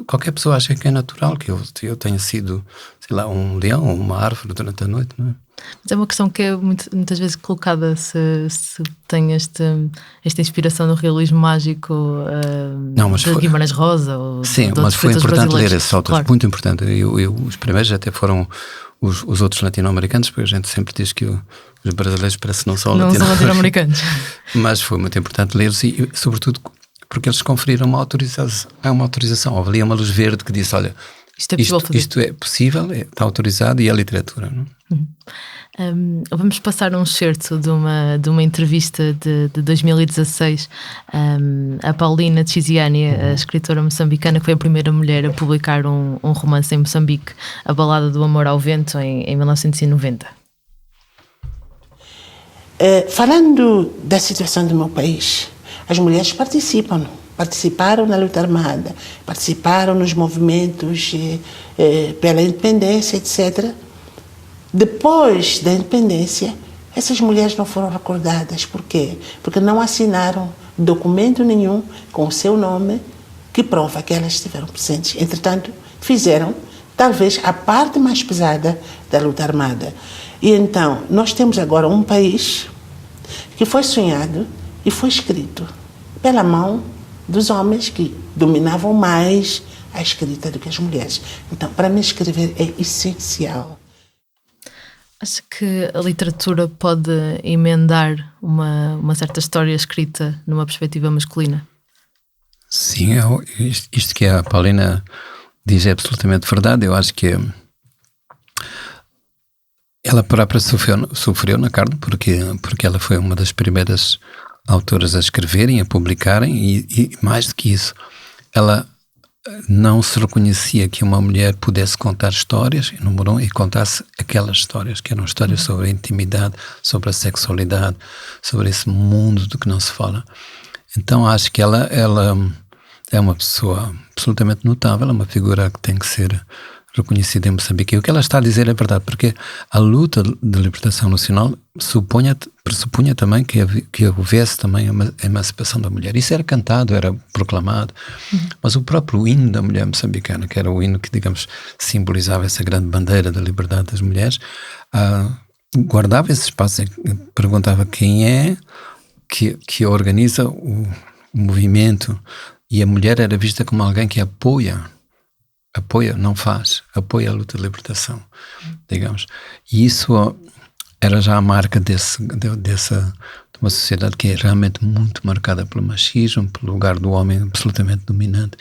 [SPEAKER 2] Qualquer pessoa acha que é natural que eu tenha sido, sei lá, um leão ou uma árvore durante a noite, não é?
[SPEAKER 1] Mas é uma questão que é muitas vezes colocada, se tem esta inspiração no realismo mágico de Guimarães Rosa ou
[SPEAKER 2] sim,
[SPEAKER 1] de
[SPEAKER 2] mas foi importante ler esses autores,
[SPEAKER 1] claro.
[SPEAKER 2] muito importante. Os primeiros até foram os outros latino-americanos, porque a gente sempre diz que os brasileiros parece que não são
[SPEAKER 1] latino-americanos.
[SPEAKER 2] Mas foi muito importante ler-os e, sobretudo, porque eles conferiram uma autorização. Houve ali uma luz verde que disse, olha, isto é possível, está autorizado e é literatura, não?
[SPEAKER 1] Vamos passar um excerto de uma entrevista de 2016 a Paulina Tiziani, a escritora moçambicana, que foi a primeira mulher a publicar um romance em Moçambique, A Balada do Amor ao Vento, em 1990.
[SPEAKER 3] Falando da situação do meu país, as mulheres participaram na luta armada, participaram nos movimentos pela independência, etc. Depois da independência, essas mulheres não foram recordadas. Por quê? Porque não assinaram documento nenhum com o seu nome que prova que elas estiveram presentes. Entretanto, fizeram talvez a parte mais pesada da luta armada. E então, nós temos agora um país que foi sonhado e foi escrito pela mão dos homens que dominavam mais a escrita do que as mulheres. Então, para mim, escrever é essencial.
[SPEAKER 1] Acha que a literatura pode emendar uma certa história escrita numa perspectiva masculina?
[SPEAKER 2] Sim, isto que a Paulina diz é absolutamente verdade. Eu acho que ela própria sofreu na carne, porque ela foi uma das primeiras autoras a escreverem, a publicarem, e mais do que isso, ela não se reconhecia que uma mulher pudesse contar histórias, número um, e contasse aquelas histórias, que eram histórias sobre a intimidade, sobre a sexualidade, sobre esse mundo do que não se fala. Então acho que ela é uma pessoa absolutamente notável, é uma figura que tem que ser reconhecida em Moçambique. E o que ela está a dizer é verdade, porque a luta de libertação nacional pressupunha também que houvesse também a emancipação da mulher. Isso era cantado, era proclamado, mas o próprio hino da mulher moçambicana, que era o hino que, digamos, simbolizava essa grande bandeira da liberdade das mulheres, guardava esse espaço e perguntava quem é que organiza o movimento, e a mulher era vista como alguém que apoia, não faz, apoia a luta de libertação, digamos. E isso era já a marca uma sociedade que é realmente muito marcada pelo machismo, pelo lugar do homem absolutamente dominante,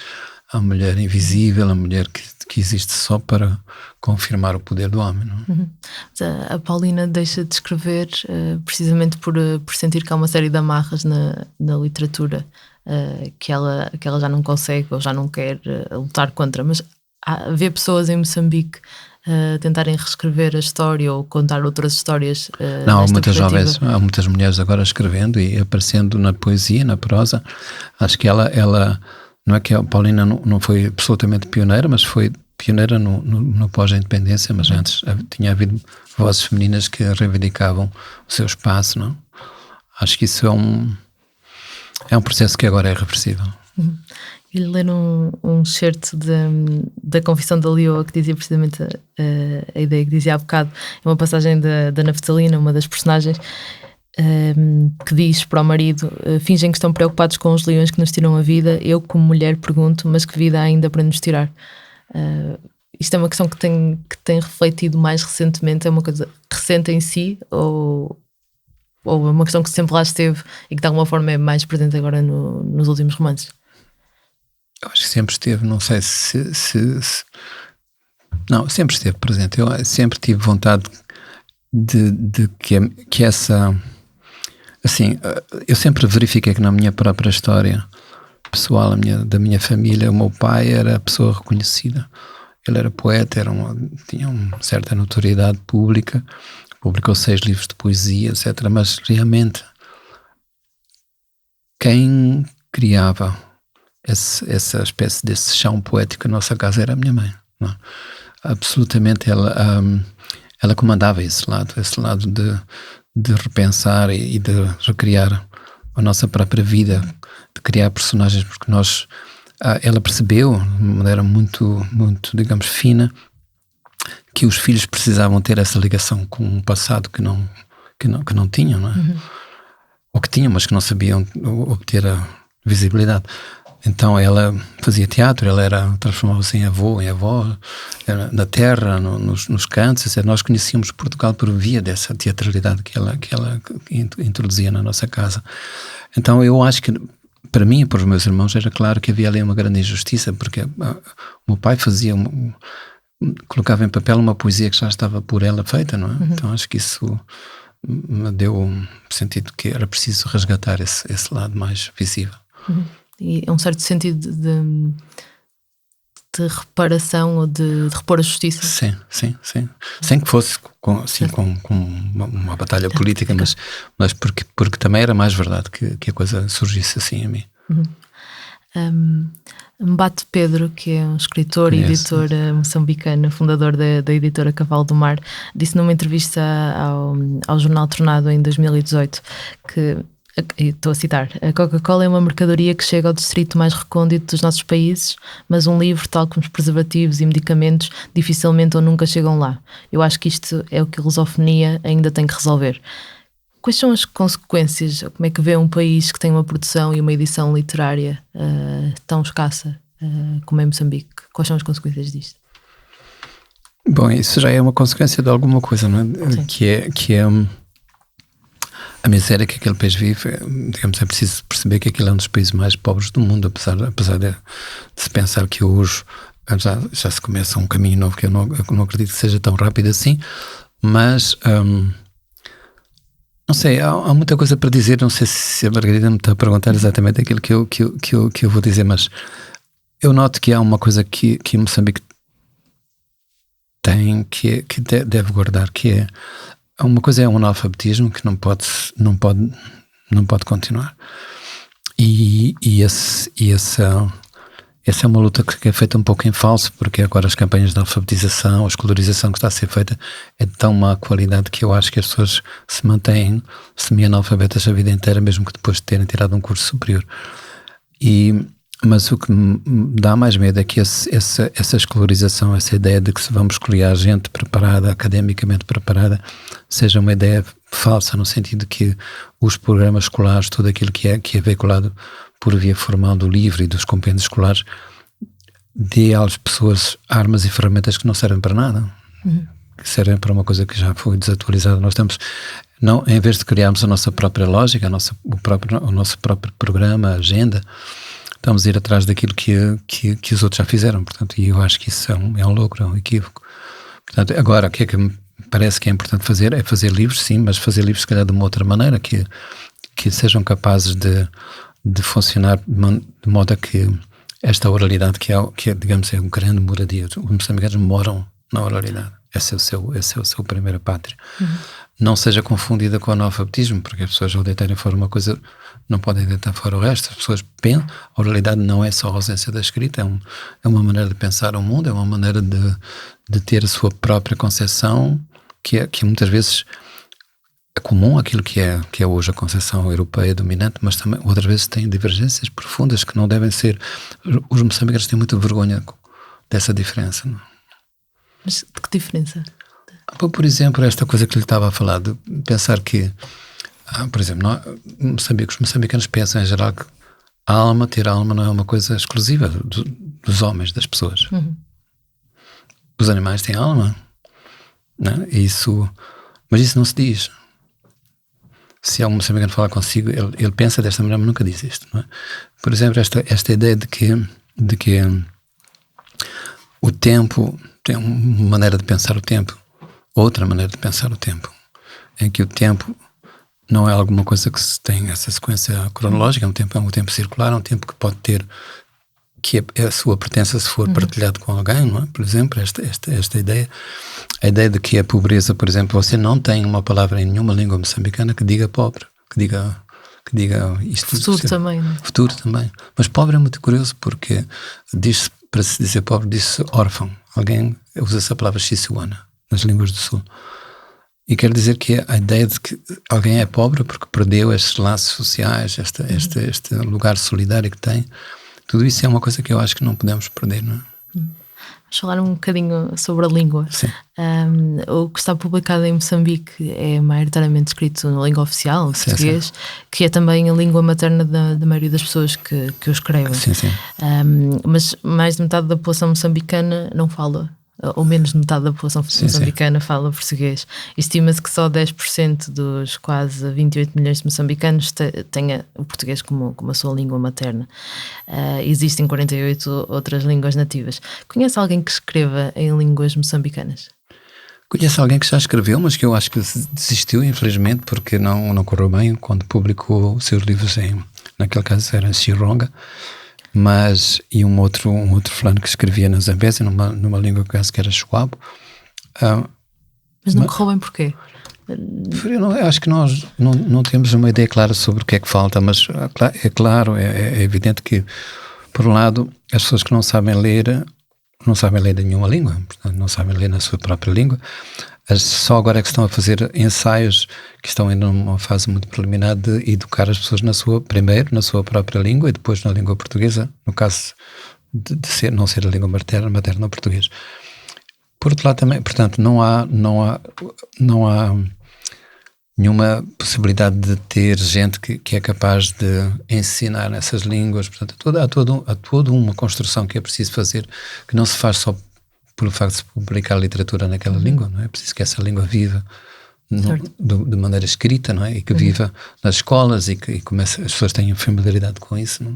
[SPEAKER 2] a mulher invisível, a mulher que existe só para confirmar o poder do homem. Não?
[SPEAKER 1] A Paulina deixa de escrever precisamente por sentir que há uma série de amarras na literatura que ela já não consegue ou já não quer lutar contra, mas vê pessoas em Moçambique tentarem reescrever a história ou contar outras histórias.
[SPEAKER 2] Não, há muitas mulheres agora escrevendo e aparecendo na poesia, na prosa. Acho que ela não é que a Paulina não foi absolutamente pioneira, mas foi pioneira no pós-independência, mas antes tinha havido vozes femininas que reivindicavam o seu espaço, não? Acho que isso é um processo que agora é reversível.
[SPEAKER 1] E ler um certo da Confissão da Leoa, que dizia precisamente a ideia que dizia há bocado, é uma passagem da Naftalina, uma das personagens, que diz para o marido: fingem que estão preocupados com os leões que nos tiram a vida, eu como mulher pergunto, mas que vida há ainda para nos tirar? Isto é uma questão que tem refletido mais recentemente, é uma coisa recente em si, ou é uma questão que sempre lá esteve e que de alguma forma é mais presente agora nos últimos romances?
[SPEAKER 2] Eu acho que sempre esteve, não sei não, sempre esteve presente. Eu sempre tive vontade de que essa, assim, eu sempre verifiquei que na minha própria história pessoal, da minha família, o meu pai era a pessoa reconhecida. Ele era poeta, tinha uma certa notoriedade pública, publicou 6 livros de poesia, etc. Mas realmente quem criava essa espécie desse chão poético na nossa casa era a minha mãe. Não é? Absolutamente, ela comandava esse lado de repensar e de recriar a nossa própria vida, de criar personagens, porque ela percebeu de maneira muito, muito, digamos, fina, que os filhos precisavam ter essa ligação com um passado que não tinham, não é? Ou que tinham, mas que não sabiam obter a visibilidade. Então ela fazia teatro, transformava-se em avô, em avó, na terra, nos cantos, etc. Nós conhecíamos Portugal por via dessa teatralidade que ela introduzia na nossa casa. Então eu acho que, para mim e para os meus irmãos, era claro que havia ali uma grande injustiça, porque o meu pai colocava em papel uma poesia que já estava por ela feita, não é? Então acho que isso me deu um sentido que era preciso resgatar esse lado mais visível.
[SPEAKER 1] E é um certo sentido de reparação ou de repor a justiça.
[SPEAKER 2] Sim. Sem que fosse com uma batalha política, mas porque também era mais verdade que a coisa surgisse assim a mim.
[SPEAKER 1] Mbate Pedro, que é um escritor e editor moçambicano, fundador da editora Cavalo do Mar, disse numa entrevista ao Jornal Tornado em 2018 que, estou a citar, a Coca-Cola é uma mercadoria que chega ao distrito mais recôndito dos nossos países, mas um livro, tal como os preservativos e medicamentos, dificilmente ou nunca chegam lá. Eu acho que isto é o que a lusofonia ainda tem que resolver. Quais são as consequências? Como é que vê um país que tem uma produção e uma edição literária tão escassa como é Moçambique? Quais são as consequências disto?
[SPEAKER 2] Bom, isso já é uma consequência de alguma coisa, não é? Que é a miséria que aquele país vive. Digamos, é preciso perceber que aquele é um dos países mais pobres do mundo, apesar de se pensar que hoje já se começa um caminho novo, que eu não acredito que seja tão rápido assim, mas não sei, há muita coisa para dizer. Não sei se a Margarida me está a perguntar exatamente aquilo que eu vou dizer, mas eu noto que há uma coisa que Moçambique tem, que deve guardar, que é uma coisa, é um analfabetismo que não pode continuar, e essa é uma luta que é feita um pouco em falso, porque agora as campanhas de alfabetização, a escolarização que está a ser feita é de tão má qualidade que eu acho que as pessoas se mantêm semi-analfabetas a vida inteira, mesmo que depois de terem tirado um curso superior. Mas o que me dá mais medo é que essa escolarização, essa ideia de que se vamos escolher gente preparada, academicamente preparada, seja uma ideia falsa, no sentido de que os programas escolares, tudo aquilo que é veiculado por via formal do livro e dos compêndios escolares, dê às pessoas armas e ferramentas que não servem para nada, que servem para uma coisa que já foi desatualizada. Nós temos Não, em vez de criarmos a nossa própria lógica, o nosso próprio programa, a agenda, estamos a ir atrás daquilo que os outros já fizeram. Portanto, e eu acho que isso é um louco, é um equívoco. Portanto, agora, o que é que me parece que é importante fazer? É fazer livros, sim, mas fazer livros, se calhar, de uma outra maneira, que sejam capazes de funcionar de modo a que esta oralidade, que é, digamos, é um grande moradia. Os moçambicanos moram na oralidade. Esse é o seu primeira pátria. Não seja confundida com o analfabetismo, porque as pessoas, ao deitarem fora uma coisa, não podem deitar fora o resto. As pessoas pensam, a oralidade não é só a ausência da escrita, é uma maneira de pensar o mundo, é uma maneira de ter a sua própria concepção, que muitas vezes é comum àquilo que é hoje a concepção europeia dominante, mas também outras vezes tem divergências profundas que não devem ser. Os moçambicanos têm muita vergonha dessa diferença. Não?
[SPEAKER 1] Mas de que diferença?
[SPEAKER 2] Por exemplo, esta coisa que lhe estava a falar, de pensar que, por exemplo, os moçambicanos pensam em geral que ter alma não é uma coisa exclusiva dos homens, das pessoas. Os animais têm alma, não é? Mas isso não se diz. Se há um moçambicano falar consigo, ele pensa desta maneira, mas nunca diz isto, não é? Por exemplo, esta ideia de que o tempo tem uma maneira de pensar o tempo, outra maneira de pensar o tempo, em que o tempo não é alguma coisa que se tem essa sequência cronológica, é um tempo circular, é um tempo que pode ter, que é a sua pertença se for partilhado com alguém, não é? Por exemplo, esta ideia, a ideia de que a pobreza, por exemplo, você não tem uma palavra em nenhuma língua moçambicana que diga pobre, que diga isto.
[SPEAKER 1] Futuro também, não é?
[SPEAKER 2] Futuro também. Mas pobre é muito curioso porque diz-se, para se dizer pobre, diz-se órfão. Alguém usa essa palavra xisuana nas línguas do Sul. E quer dizer que a ideia de que alguém é pobre porque perdeu estes laços sociais, este lugar solidário que tem, tudo isso é uma coisa que eu acho que não podemos perder, não é?
[SPEAKER 1] Vamos falar um bocadinho sobre a língua.
[SPEAKER 2] Sim.
[SPEAKER 1] O que está publicado em Moçambique é maioritariamente escrito na língua oficial, em português, que é também a língua materna da maioria das pessoas que o escrevem.
[SPEAKER 2] Sim.
[SPEAKER 1] Mas mais de metade da população moçambicana não fala, ou menos de metade da população moçambicana fala português. Estima-se que só 10% dos quase 28 milhões de moçambicanos tenha o português como a sua língua materna. Existem 48 outras línguas nativas. Conhece alguém que escreva em línguas moçambicanas?
[SPEAKER 2] Conheço alguém que já escreveu, mas que eu acho que desistiu, infelizmente, porque não correu bem quando publicou os seus livros naquele caso era em Chironga. E um outro fulano que escrevia na Zambésia, numa língua que era Chuabo.
[SPEAKER 1] Mas não correu bem porquê?
[SPEAKER 2] Eu acho que nós não temos uma ideia clara sobre o que é que falta, mas é claro, é evidente que, por um lado, as pessoas que não sabem ler em nenhuma língua, portanto, não sabem ler na sua própria língua. Só agora é que estão a fazer ensaios que estão ainda numa fase muito preliminar de educar as pessoas primeiro na sua própria língua e depois na língua portuguesa, no caso de não ser a língua materna o português. Por outro lado também, portanto, não há nenhuma possibilidade de ter gente que é capaz de ensinar essas línguas. Portanto, há toda uma construção que é preciso fazer, que não se faz só pelo facto de se publicar literatura naquela língua, não é? É preciso que essa língua viva de maneira escrita, não é? E que viva nas escolas e que as pessoas tenham familiaridade com isso, não é?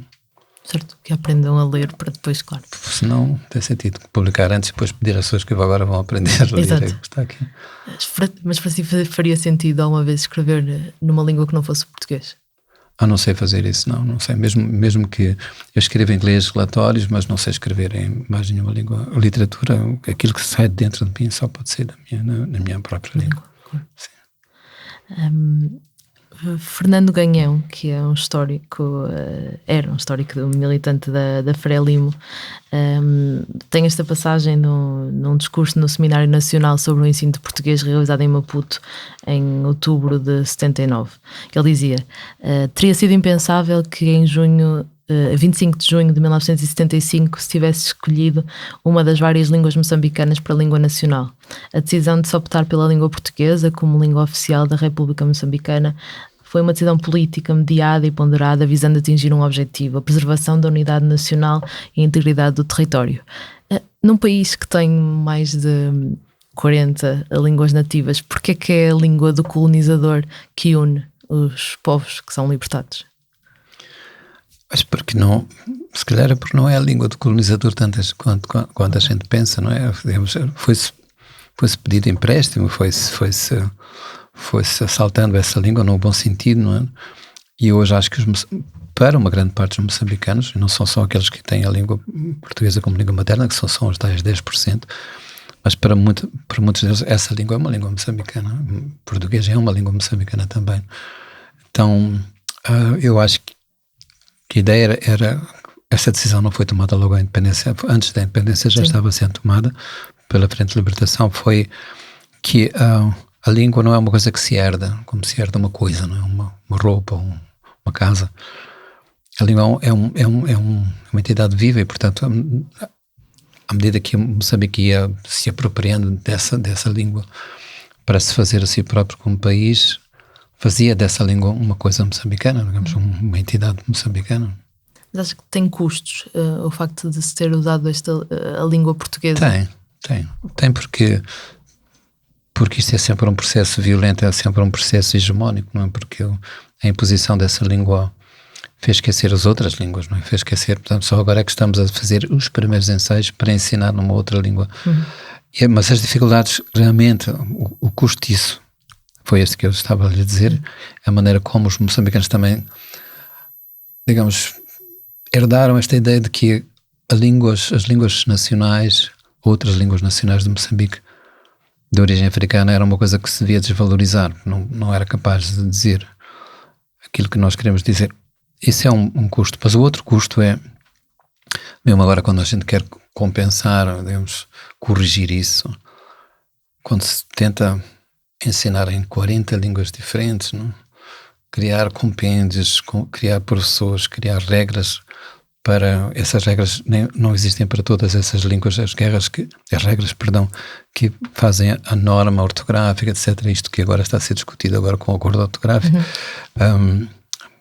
[SPEAKER 1] Certo, que aprendam a ler para depois, claro.
[SPEAKER 2] Senão tem sentido publicar antes e depois pedir às pessoas que agora vão aprender a ler.
[SPEAKER 1] Exato.
[SPEAKER 2] Está aqui.
[SPEAKER 1] Mas para si faria sentido alguma vez escrever numa língua que não fosse português?
[SPEAKER 2] Não sei fazer isso, não sei. Mesmo que eu escreva em inglês relatórios, mas não sei escrever em mais nenhuma língua. A literatura, aquilo que sai dentro de mim só pode ser na minha própria língua.
[SPEAKER 1] Claro. Sim. Fernando Ganhão, que é era um histórico militante da Frelimo, tem esta passagem num discurso no Seminário Nacional sobre o Ensino de Português realizado em Maputo em outubro de 79. Ele dizia: teria sido impensável que em 25 de junho de 1975 se tivesse escolhido uma das várias línguas moçambicanas para a língua nacional. A decisão de se optar pela língua portuguesa como língua oficial da República Moçambicana foi uma decisão política mediada e ponderada visando atingir um objetivo: a preservação da unidade nacional e a integridade do território. Num país que tem mais de 40 línguas nativas. Porquê que é a língua do colonizador que une os povos que são libertados?
[SPEAKER 2] Mas porque não, se calhar é porque não é a língua do colonizador tanto quanto a gente pensa, não é? Foi-se pedido empréstimo, foi-se assaltando essa língua no bom sentido, não é? E hoje acho que para uma grande parte dos moçambicanos, não são só aqueles que têm a língua portuguesa como língua materna, que são os tais 10%, mas para muitos deles essa língua é uma língua moçambicana. O português é uma língua moçambicana também. Então, eu acho que a ideia era, essa decisão não foi tomada logo à independência, antes da independência já estava sendo tomada pela Frente de Libertação, foi que a língua não é uma coisa que se herda, como se herda uma coisa, não é? Uma roupa, uma casa. A língua é uma entidade viva e, portanto, à medida que Moçambique ia se apropriando dessa língua para se fazer a si próprio como país, fazia dessa língua uma coisa moçambicana, digamos, uma entidade moçambicana.
[SPEAKER 1] Mas acho que tem custos o facto de se ter usado a língua portuguesa?
[SPEAKER 2] Tem porque isto é sempre um processo violento, é sempre um processo hegemónico, não é? Porque a imposição dessa língua fez esquecer as outras línguas, não é? Fez esquecer, portanto, só agora é que estamos a fazer os primeiros ensaios para ensinar numa outra língua. Mas as dificuldades, realmente, o custo disso, foi este que eu estava a lhe dizer, a maneira como os moçambicanos também, digamos, herdaram esta ideia de que as línguas nacionais, outras línguas nacionais de Moçambique, de origem africana, era uma coisa que se devia desvalorizar, não era capaz de dizer aquilo que nós queremos dizer. Isso é um custo, mas o outro custo é, mesmo agora quando a gente quer compensar, digamos, corrigir isso, quando se tenta ensinar em 40 línguas diferentes, não? Criar compêndios, criar professores, criar regras para essas regras, não existem para todas essas línguas, as regras que fazem a norma ortográfica, etc. Isto que agora está a ser discutido agora com o acordo ortográfico.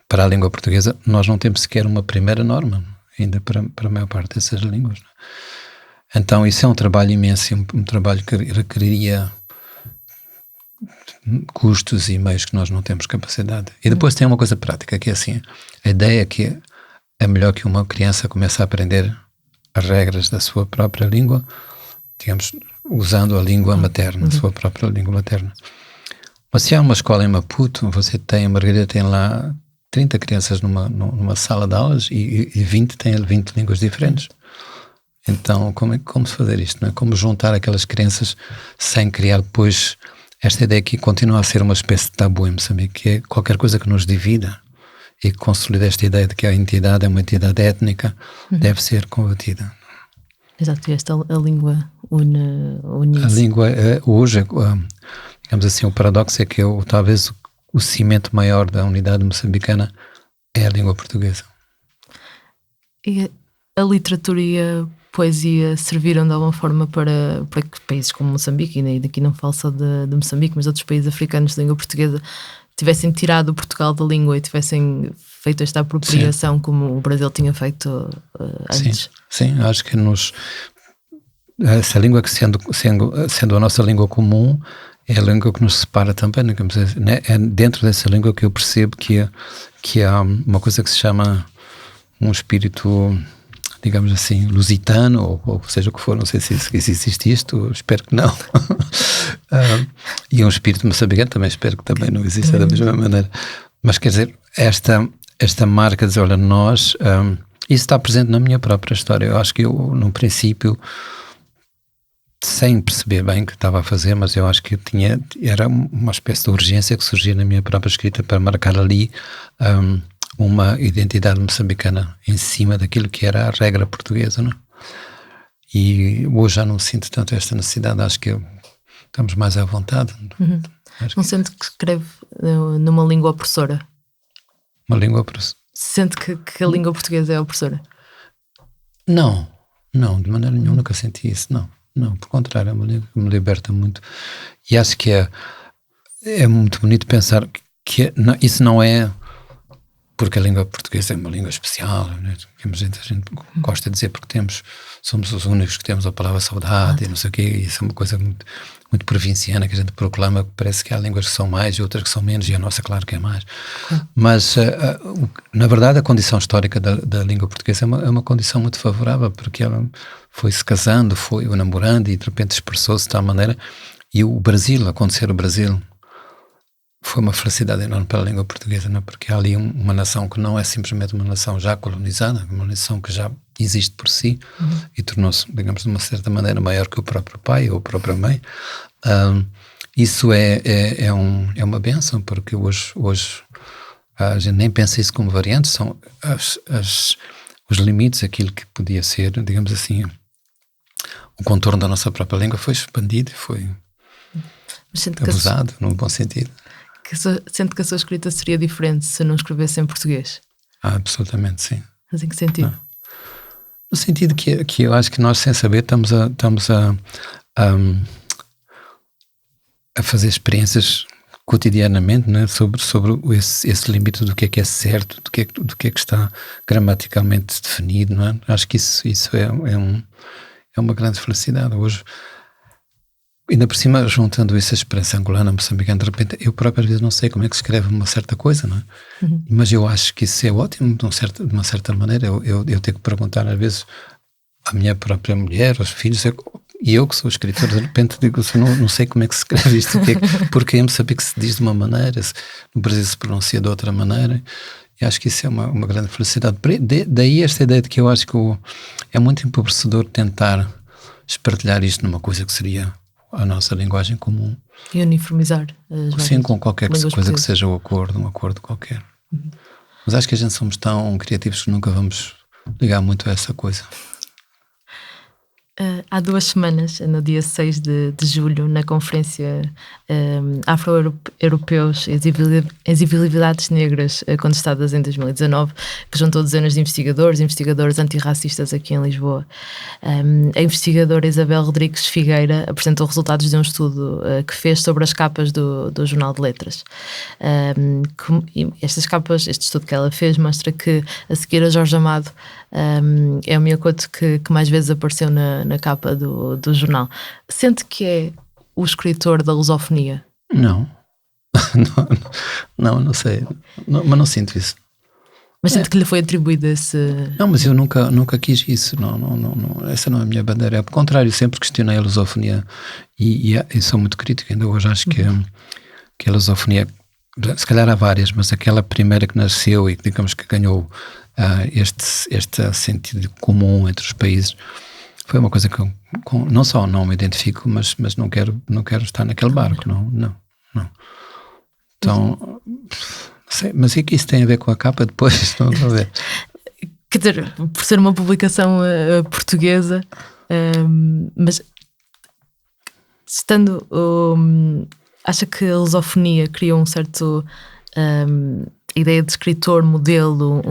[SPEAKER 2] Para a língua portuguesa, nós não temos sequer uma primeira norma, ainda para a maior parte dessas línguas. Então, isso é um trabalho imenso, um trabalho que requeriria custos e meios que nós não temos capacidade. E depois tem uma coisa prática, que é assim, a ideia é que é melhor que uma criança comece a aprender as regras da sua própria língua, digamos, usando a língua materna, a sua própria língua materna. Mas se há uma escola em Maputo, a Margarida tem lá 30 crianças numa sala de aulas e 20 têm 20 línguas diferentes. Então, como se fazer isto, não é? Como juntar aquelas crianças sem criar depois esta ideia que continua a ser uma espécie de tabu em Moçambique, que é qualquer coisa que nos divida e que consolida esta ideia de que a entidade é uma entidade étnica, deve ser combatida.
[SPEAKER 1] Exato, e a língua une
[SPEAKER 2] a
[SPEAKER 1] isso.
[SPEAKER 2] Língua, hoje, digamos assim, o paradoxo é que talvez o cimento maior da unidade moçambicana é a língua portuguesa.
[SPEAKER 1] E a literatura e a poesia serviram de alguma forma para que países como Moçambique, e daqui não falo só de Moçambique, mas outros países africanos de língua portuguesa, tivessem tirado o Portugal da língua e tivessem feito esta apropriação como o Brasil tinha feito antes? Sim,
[SPEAKER 2] acho que essa língua que sendo a nossa língua comum, é a língua que nos separa também, né? É dentro dessa língua que eu percebo que há uma coisa que se chama um espírito, digamos assim, lusitano, ou seja o que for, não sei se existe isto, espero que não. E um espírito moçambicano também espero que também não exista da mesma maneira. Mas quer dizer, esta marca de dizer, olha, nós, isso está presente na minha própria história. Eu acho que eu, no princípio, sem perceber bem o que estava a fazer, mas eu acho que era uma espécie de urgência que surgia na minha própria escrita para marcar ali uma identidade moçambicana em cima daquilo que era a regra portuguesa, não? E hoje já não sinto tanto esta necessidade, acho que estamos mais à vontade.
[SPEAKER 1] Não sente que escreve numa língua opressora?
[SPEAKER 2] Uma língua opressora?
[SPEAKER 1] Sente que a língua portuguesa é opressora?
[SPEAKER 2] Não, de maneira nenhuma, nunca senti isso, não, por contrário, é uma língua que me liberta muito. E acho que é muito bonito pensar que isso não é porque a língua portuguesa é uma língua especial, né? A gente gosta de dizer porque somos os únicos que temos a palavra saudade e não sei o quê, e isso é uma coisa muito, muito provinciana que a gente proclama, que parece que há línguas que são mais e outras que são menos, e a nossa, claro que é mais. Mas, na verdade, a condição histórica da língua portuguesa é uma condição muito favorável, porque ela foi-se casando, foi namorando e de repente expressou-se de tal maneira, e o Brasil, acontecer o Brasil, foi uma felicidade enorme para a língua portuguesa, não é? Porque há ali uma nação que não é simplesmente uma nação já colonizada, uma nação que já existe por si e tornou-se, digamos, de uma certa maneira maior que o próprio pai ou a própria mãe. Isso é uma bênção, porque hoje a gente nem pensa isso como variante, são os limites, aquilo que podia ser, digamos assim, o contorno da nossa própria língua foi expandido e foi abusado, num bom sentido.
[SPEAKER 1] Sente que a sua escrita seria diferente se não escrevesse em português?
[SPEAKER 2] Absolutamente, sim.
[SPEAKER 1] Mas em que sentido?
[SPEAKER 2] Não. No sentido que eu acho que nós, sem saber, estamos a fazer experiências cotidianamente, né, sobre esse limite do que é certo, do que é que está gramaticalmente definido, não é? Acho que isso é uma grande felicidade. Hoje, ainda por cima, juntando isso à experiência angolana, moçambicana, de repente, eu próprio às vezes não sei como é que se escreve uma certa coisa, não é? Mas eu acho que isso é ótimo, de uma certa maneira. Eu tenho que perguntar às vezes à minha própria mulher, aos filhos, e eu que sou escritor, de repente digo, não sei como é que se escreve isto, porque eu saber que se diz de uma maneira, no Brasil se pronuncia de outra maneira, e acho que isso é uma grande felicidade. Daí esta ideia de que eu acho que é muito empobrecedor tentar espartilhar isto numa coisa que seria a nossa linguagem comum.
[SPEAKER 1] E uniformizar as
[SPEAKER 2] sim, com qualquer coisa
[SPEAKER 1] portuguesas.
[SPEAKER 2] que seja um acordo qualquer. Mas acho que a gente somos tão criativos que nunca vamos ligar muito a essa coisa.
[SPEAKER 1] Há 2 semanas, no dia 6 de julho, na conferência Afro-Europeus e Invisibilidades Negras contestadas em 2019, que juntou dezenas de investigadores antirracistas aqui em Lisboa. A investigadora Isabel Rodrigues Figueira apresentou resultados de um estudo que fez sobre as capas do Jornal de Letras. Este estudo que ela fez mostra que, a seguir a Jorge Amado, é o Miyakoto que mais vezes apareceu na capa do jornal. Sente que é o escritor da lusofonia?
[SPEAKER 2] Não. não sei. Mas não sinto isso.
[SPEAKER 1] Mas sente que lhe foi atribuído esse...
[SPEAKER 2] Não, mas eu nunca quis isso. Não, essa não é a minha bandeira. Ao contrário, sempre questionei a lusofonia e sou muito crítico. Ainda hoje acho que a lusofonia, se calhar há várias, mas aquela primeira que nasceu e digamos que ganhou este sentido comum entre os países, foi uma coisa que eu não só não me identifico, mas não quero estar naquele barco, não. Então, não sei, mas o que isso tem a ver com a capa depois? Não a ver.
[SPEAKER 1] Quer dizer, por ser uma publicação portuguesa, mas estando... acha que a lusofonia criou um certo... ideia de escritor, modelo,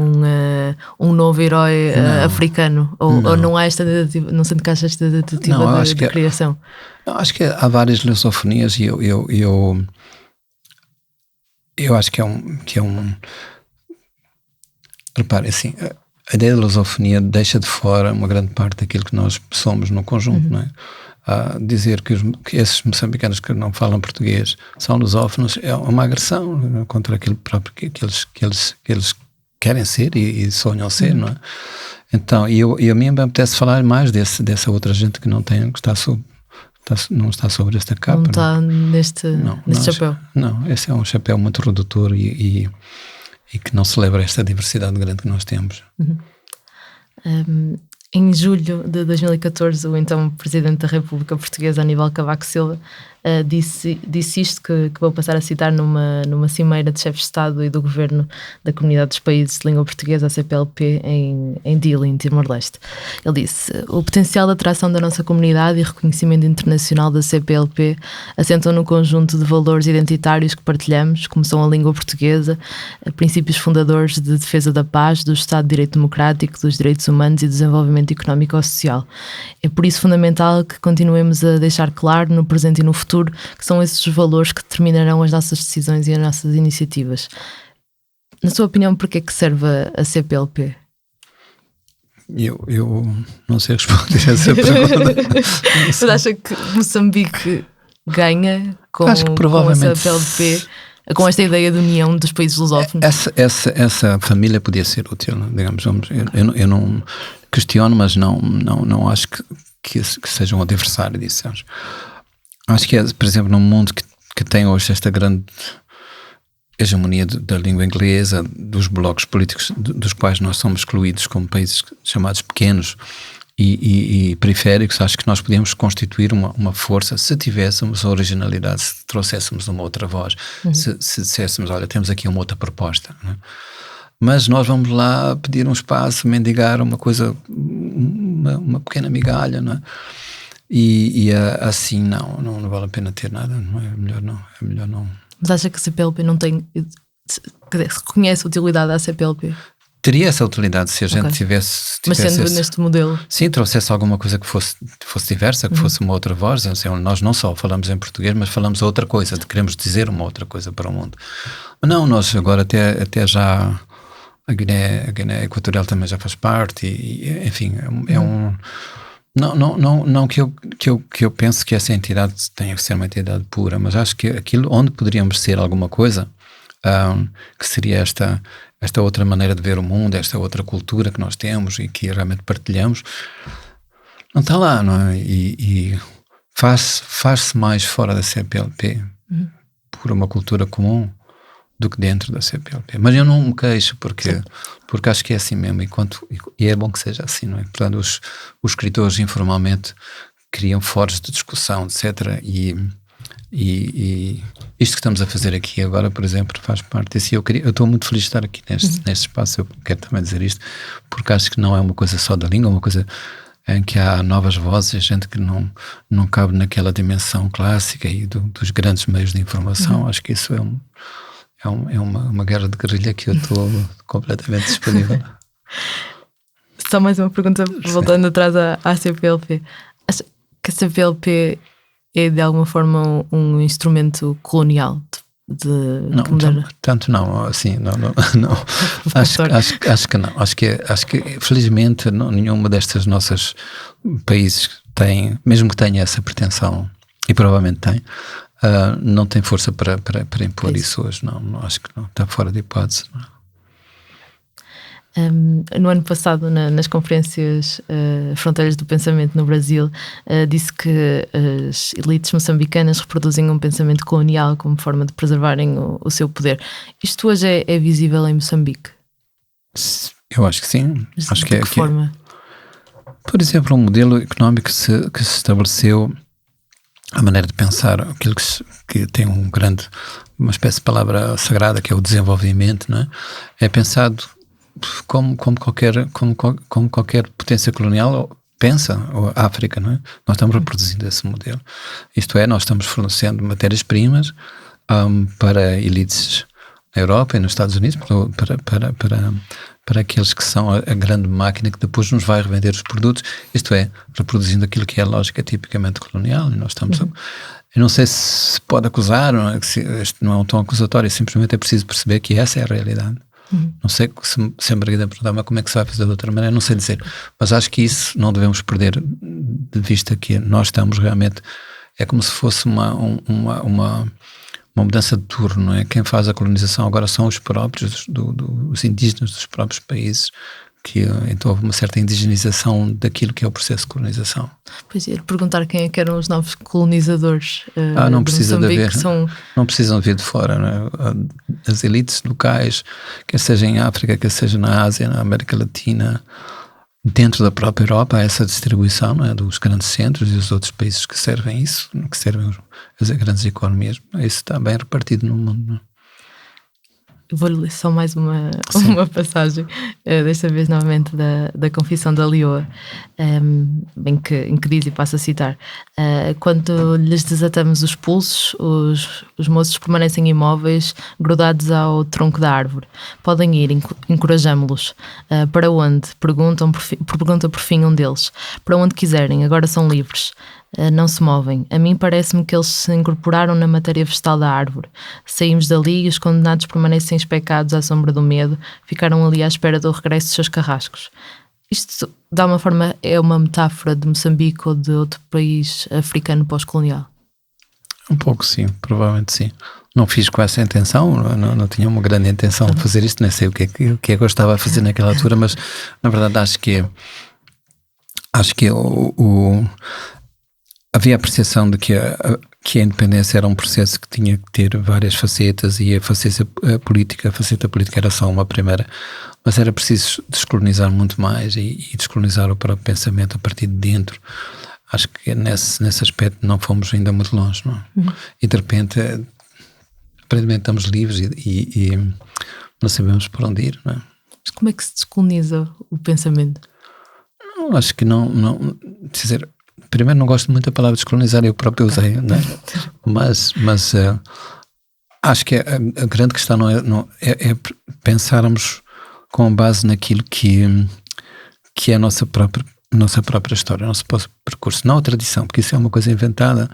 [SPEAKER 1] um novo herói africano? Ou não há esta tentativa, não sente que há esta tentativa de criação?
[SPEAKER 2] Acho que há várias lusofonias e eu acho que é um repare, assim, a ideia da lusofonia deixa de fora uma grande parte daquilo que nós somos no conjunto, não é? Dizer que esses moçambicanos que não falam português são lusófonos é uma agressão contra aquilo próprio que eles querem ser e sonham ser, não é? Então, a mim me apetece falar mais dessa outra gente que não está sobre esta capa.
[SPEAKER 1] Não está neste chapéu.
[SPEAKER 2] Não, esse é um chapéu muito redutor e que não celebra esta diversidade grande que nós temos.
[SPEAKER 1] Em julho de 2014, o então Presidente da República Portuguesa, Aníbal Cavaco Silva, disse isto que vou passar a citar numa cimeira de chefes de Estado e do Governo da Comunidade dos Países de Língua Portuguesa, a CPLP, em Dili, em Timor-Leste. Ele disse: o potencial de atração da nossa comunidade e reconhecimento internacional da CPLP assentam no conjunto de valores identitários que partilhamos, como são a língua portuguesa, princípios fundadores de defesa da paz, do Estado de Direito Democrático, dos direitos humanos e do desenvolvimento económico e social. É por isso fundamental que continuemos a deixar claro, no presente e no futuro, que são esses os valores que determinarão as nossas decisões e as nossas iniciativas. Na sua opinião, por que é que serve a CPLP?
[SPEAKER 2] Eu não sei responder a essa pergunta.
[SPEAKER 1] Mas acha que Moçambique ganha com,
[SPEAKER 2] Acho que provavelmente
[SPEAKER 1] com a CPLP, com esta ideia de união dos países lusófonos?
[SPEAKER 2] Essa família podia ser útil, digamos. Eu não questiono, mas não acho que seja um adversário disso. Acho que, por exemplo, num mundo que tem hoje esta grande hegemonia da língua inglesa, dos blocos políticos dos quais nós somos excluídos como países chamados pequenos e periféricos, acho que nós podíamos constituir uma força se tivéssemos a originalidade, se trouxéssemos uma outra voz, se disséssemos, olha, temos aqui uma outra proposta, não é? Mas nós vamos lá pedir um espaço, mendigar uma coisa, uma pequena migalha, não é? E assim não vale a pena ter nada, não é? É melhor não.
[SPEAKER 1] Mas acha que a CPLP não tem, reconhece a utilidade da CPLP?
[SPEAKER 2] Teria essa utilidade se a gente tivesse
[SPEAKER 1] mas sendo neste modelo?
[SPEAKER 2] Sim, trouxesse alguma coisa que fosse diversa, que fosse uma outra voz. Assim, nós não só falamos em português, mas falamos outra coisa, queremos dizer uma outra coisa para o mundo. Mas não, nós agora até já a Guiné Equatorial também já faz parte e enfim, é um... Não que eu pense que essa entidade tenha que ser uma entidade pura, mas acho que aquilo onde poderíamos ser alguma coisa, que seria esta outra maneira de ver o mundo, esta outra cultura que nós temos e que realmente partilhamos, não está lá, não é? E faz-se mais fora da CPLP por uma cultura comum do que dentro da CPLP. Mas eu não me queixo porque acho que é assim mesmo e é bom que seja assim, não é? Portanto, os escritores informalmente criam fóruns de discussão, etc. E isto que estamos a fazer aqui agora, por exemplo, faz parte disso. Eu estou muito feliz de estar aqui neste espaço. Eu quero também dizer isto porque acho que não é uma coisa só da língua, é uma coisa em que há novas vozes, gente que não cabe naquela dimensão clássica e dos grandes meios de informação. Acho que isso é uma guerra de guerrilha que eu estou completamente disponível.
[SPEAKER 1] Só mais uma pergunta, voltando atrás à CPLP. Acha que a CPLP é de alguma forma um instrumento colonial?
[SPEAKER 2] Não, tanto não, assim, não. Acho que não. Acho que felizmente nenhuma destas nossas países tem, mesmo que tenha essa pretensão, e provavelmente tem, não tem força para impor isso hoje. Não, acho que não, está fora de hipótese.
[SPEAKER 1] No ano passado, nas conferências Fronteiras do Pensamento no Brasil, disse que as elites moçambicanas reproduzem um pensamento colonial como forma de preservarem o seu poder. Isto hoje é visível em Moçambique?
[SPEAKER 2] Eu acho que sim.
[SPEAKER 1] Mas de que forma?
[SPEAKER 2] Por exemplo, um modelo económico que se estabeleceu, a maneira de pensar, aquilo que tem uma espécie de palavra sagrada que é o desenvolvimento, não é? É pensado como qualquer potência colonial pensa, ou a África, não é? Nós estamos reproduzindo esse modelo. Isto é, nós estamos fornecendo matérias-primas para elites na Europa e nos Estados Unidos, para aqueles que são a grande máquina que depois nos vai revender os produtos, isto é, reproduzindo aquilo que é a lógica tipicamente colonial. E nós estamos eu não sei se pode acusar, não é? Este não é um tom acusatório, simplesmente é preciso perceber que essa é a realidade. Não sei se a Margarida perguntar, mas como é que se vai fazer de outra maneira, não sei dizer, mas acho que isso não devemos perder de vista, que nós estamos realmente, é como se fosse uma mudança de turno, não é? Quem faz a colonização agora são os próprios, os indígenas dos próprios países, que então houve uma certa indigenização daquilo que é o processo de colonização.
[SPEAKER 1] Pois é, perguntar quem é que eram os novos colonizadores.
[SPEAKER 2] Não precisa de haver, não precisam vir de fora, não é? As elites locais, quer seja em África, quer seja na Ásia, na América Latina, dentro da própria Europa, há essa distribuição, não é? Dos grandes centros e os outros países que servem isso, que servem as grandes economias. Isso está bem repartido no mundo, não é?
[SPEAKER 1] Eu vou ler só mais uma passagem, desta vez novamente da Confissão da Leoa, em que diz, e passo a citar: quando lhes desatamos os pulsos, os moços permanecem imóveis, grudados ao tronco da árvore. Podem ir, encorajamo-los. Para onde? Pergunta por fim um deles. Para onde quiserem, agora são livres. não se movem. A mim parece-me que eles se incorporaram na matéria vegetal da árvore. Saímos dali e os condenados permanecem especados à sombra do medo, ficaram ali à espera do regresso dos seus carrascos. Isto, de alguma forma, é uma metáfora de Moçambique ou de outro país africano pós-colonial?
[SPEAKER 2] Um pouco sim, provavelmente sim. Não fiz com essa intenção, não tinha uma grande intenção de fazer isto, nem sei o que é que eu estava a fazer naquela altura, mas na verdade acho que havia a percepção de que a independência era um processo que tinha que ter várias facetas, e a faceta política era só uma primeira, mas era preciso descolonizar muito mais e descolonizar o próprio pensamento a partir de dentro. Acho que nesse aspecto não fomos ainda muito longe, não? E de repente, aparentemente estamos livres e não sabemos por onde ir, não é?
[SPEAKER 1] Mas como é que se descoloniza o pensamento?
[SPEAKER 2] Não, acho que não dizer, primeiro não gosto muito da palavra descolonizar, eu próprio usei, não é? mas acho que a grande questão é pensarmos com base naquilo que é a nossa própria história, o nosso percurso, não a tradição, porque isso é uma coisa inventada,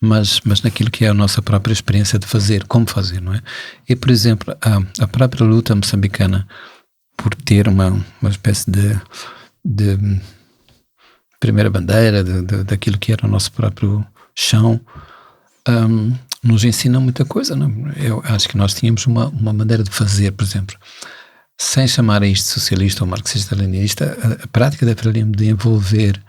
[SPEAKER 2] mas naquilo que é a nossa própria experiência de fazer, como fazer, não é? E, por exemplo, a própria luta moçambicana por ter uma espécie de primeira bandeira daquilo que era o nosso próprio chão, nos ensina muita coisa, não? Eu acho que nós tínhamos uma maneira de fazer, por exemplo, sem chamar a isto socialista ou marxista-leninista, a prática da Frelimo de envolver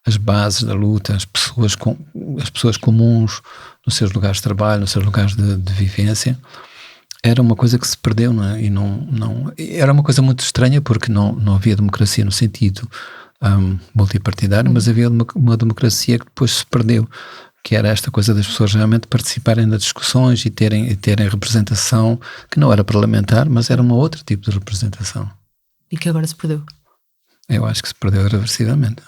[SPEAKER 2] as bases da luta, as pessoas comuns nos seus lugares de trabalho, nos seus lugares de vivência, era uma coisa que se perdeu, não é? E não era uma coisa muito estranha, porque não havia democracia no sentido multipartidário, mas havia uma democracia que depois se perdeu, que era esta coisa das pessoas realmente participarem das discussões e terem representação, que não era parlamentar, mas era um outro tipo de representação.
[SPEAKER 1] E que agora se perdeu?
[SPEAKER 2] Eu acho que se perdeu irreversivelmente.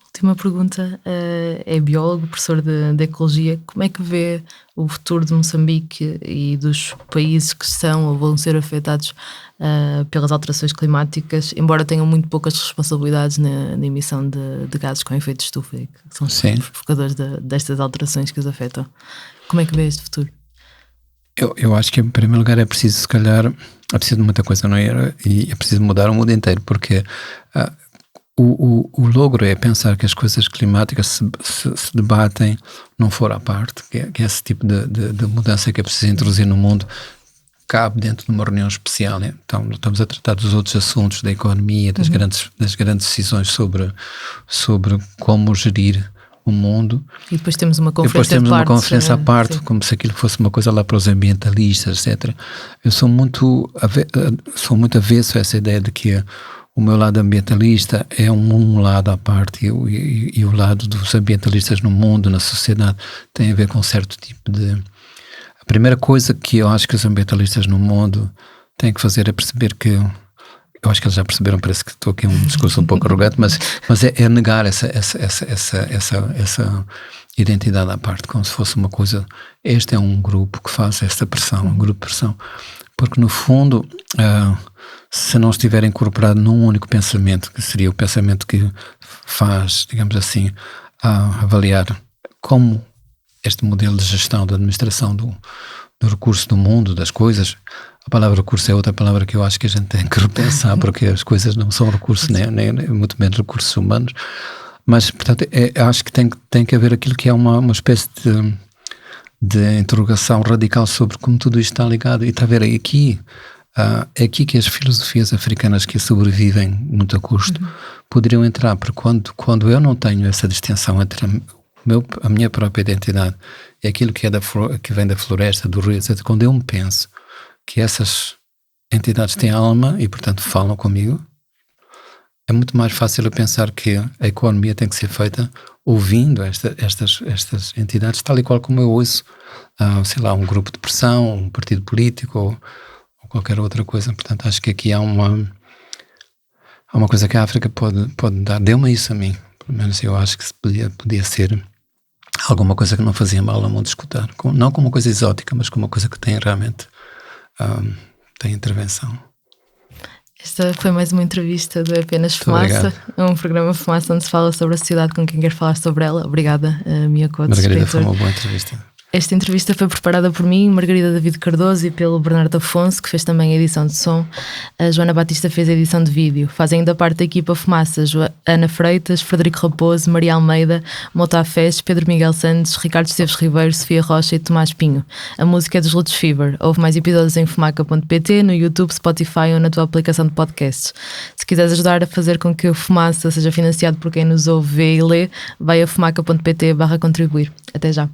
[SPEAKER 1] Última pergunta, é biólogo, professor de ecologia. Como é que vê o futuro de Moçambique e dos países que são ou vão ser afetados pelas alterações climáticas, embora tenham muito poucas responsabilidades na emissão de gases com efeito de estufa, que são os provocadores destas alterações que os afetam? Como é que vê este futuro?
[SPEAKER 2] Eu acho que, em primeiro lugar, é preciso, se calhar, é preciso de muita coisa, não é? E é preciso mudar o mundo inteiro, porque o logro é pensar que as coisas climáticas se debatem num foro à parte, que é esse tipo de mudança que é preciso introduzir no mundo, cabe dentro de uma reunião especial, né? Então, estamos a tratar dos outros assuntos, da economia, das grandes decisões sobre como gerir o mundo.
[SPEAKER 1] E depois temos uma conferência
[SPEAKER 2] à parte, como se aquilo fosse uma coisa lá para os ambientalistas, etc. Eu sou muito avesso a essa ideia de que o meu lado ambientalista é um lado à parte, e o lado dos ambientalistas no mundo, na sociedade, tem a ver com um certo tipo de... A primeira coisa que eu acho que os ambientalistas no mundo têm que fazer é perceber que... Eu acho que eles já perceberam, parece que estou aqui um discurso um pouco arrogante, mas é negar essa identidade à parte, como se fosse uma coisa... Este é um grupo que faz esta pressão, um grupo de pressão. Porque, no fundo... se não estiver incorporado num único pensamento, que seria o pensamento que faz, digamos assim, avaliar como este modelo de gestão, de administração do recurso do mundo, das coisas. A palavra recurso é outra palavra que eu acho que a gente tem que repensar, porque as coisas não são recursos, nem muito menos recursos humanos. Mas, portanto, acho que tem que haver aquilo que é uma espécie de interrogação radical sobre como tudo isto está ligado. E está a ver aqui... é aqui que as filosofias africanas que sobrevivem muito a custo poderiam entrar, porque quando eu não tenho essa distinção entre a minha própria identidade e aquilo que que vem da floresta, do rio, etc., quando eu me penso que essas entidades têm alma e, portanto, falam comigo, é muito mais fácil eu pensar que a economia tem que ser feita ouvindo estas entidades, tal e qual como eu ouço, sei lá, um grupo de pressão, um partido político ou qualquer outra coisa. Portanto, acho que aqui há uma coisa que a África pode dar. Deu-me isso a mim, pelo menos eu acho que podia ser alguma coisa que não fazia mal ao mundo escutar, não como uma coisa exótica, mas como uma coisa que tem realmente tem intervenção.
[SPEAKER 1] Esta foi mais uma entrevista do Apenas Fumaça, um programa Fumaça onde se fala sobre a sociedade com quem quer falar sobre ela. Obrigada, Mia Couto.
[SPEAKER 2] Margarida, foi uma boa entrevista.
[SPEAKER 1] Esta entrevista foi preparada por mim, Margarida David Cardoso, e pelo Bernardo Afonso, que fez também a edição de som. A Joana Batista fez a edição de vídeo. Fazem ainda parte da equipa Fumaça Ana Freitas, Frederico Raposo, Maria Almeida, Mota Fez, Pedro Miguel Santos, Ricardo Esteves Ribeiro, Sofia Rocha e Tomás Pinho. A música é dos Lutz Fever. Houve mais episódios em fumaca.pt, no YouTube, Spotify ou na tua aplicação de podcasts. Se quiseres ajudar a fazer com que o Fumaça seja financiado por quem nos ouve, vê e lê, vai a fumaca.pt/contribuir. Até já.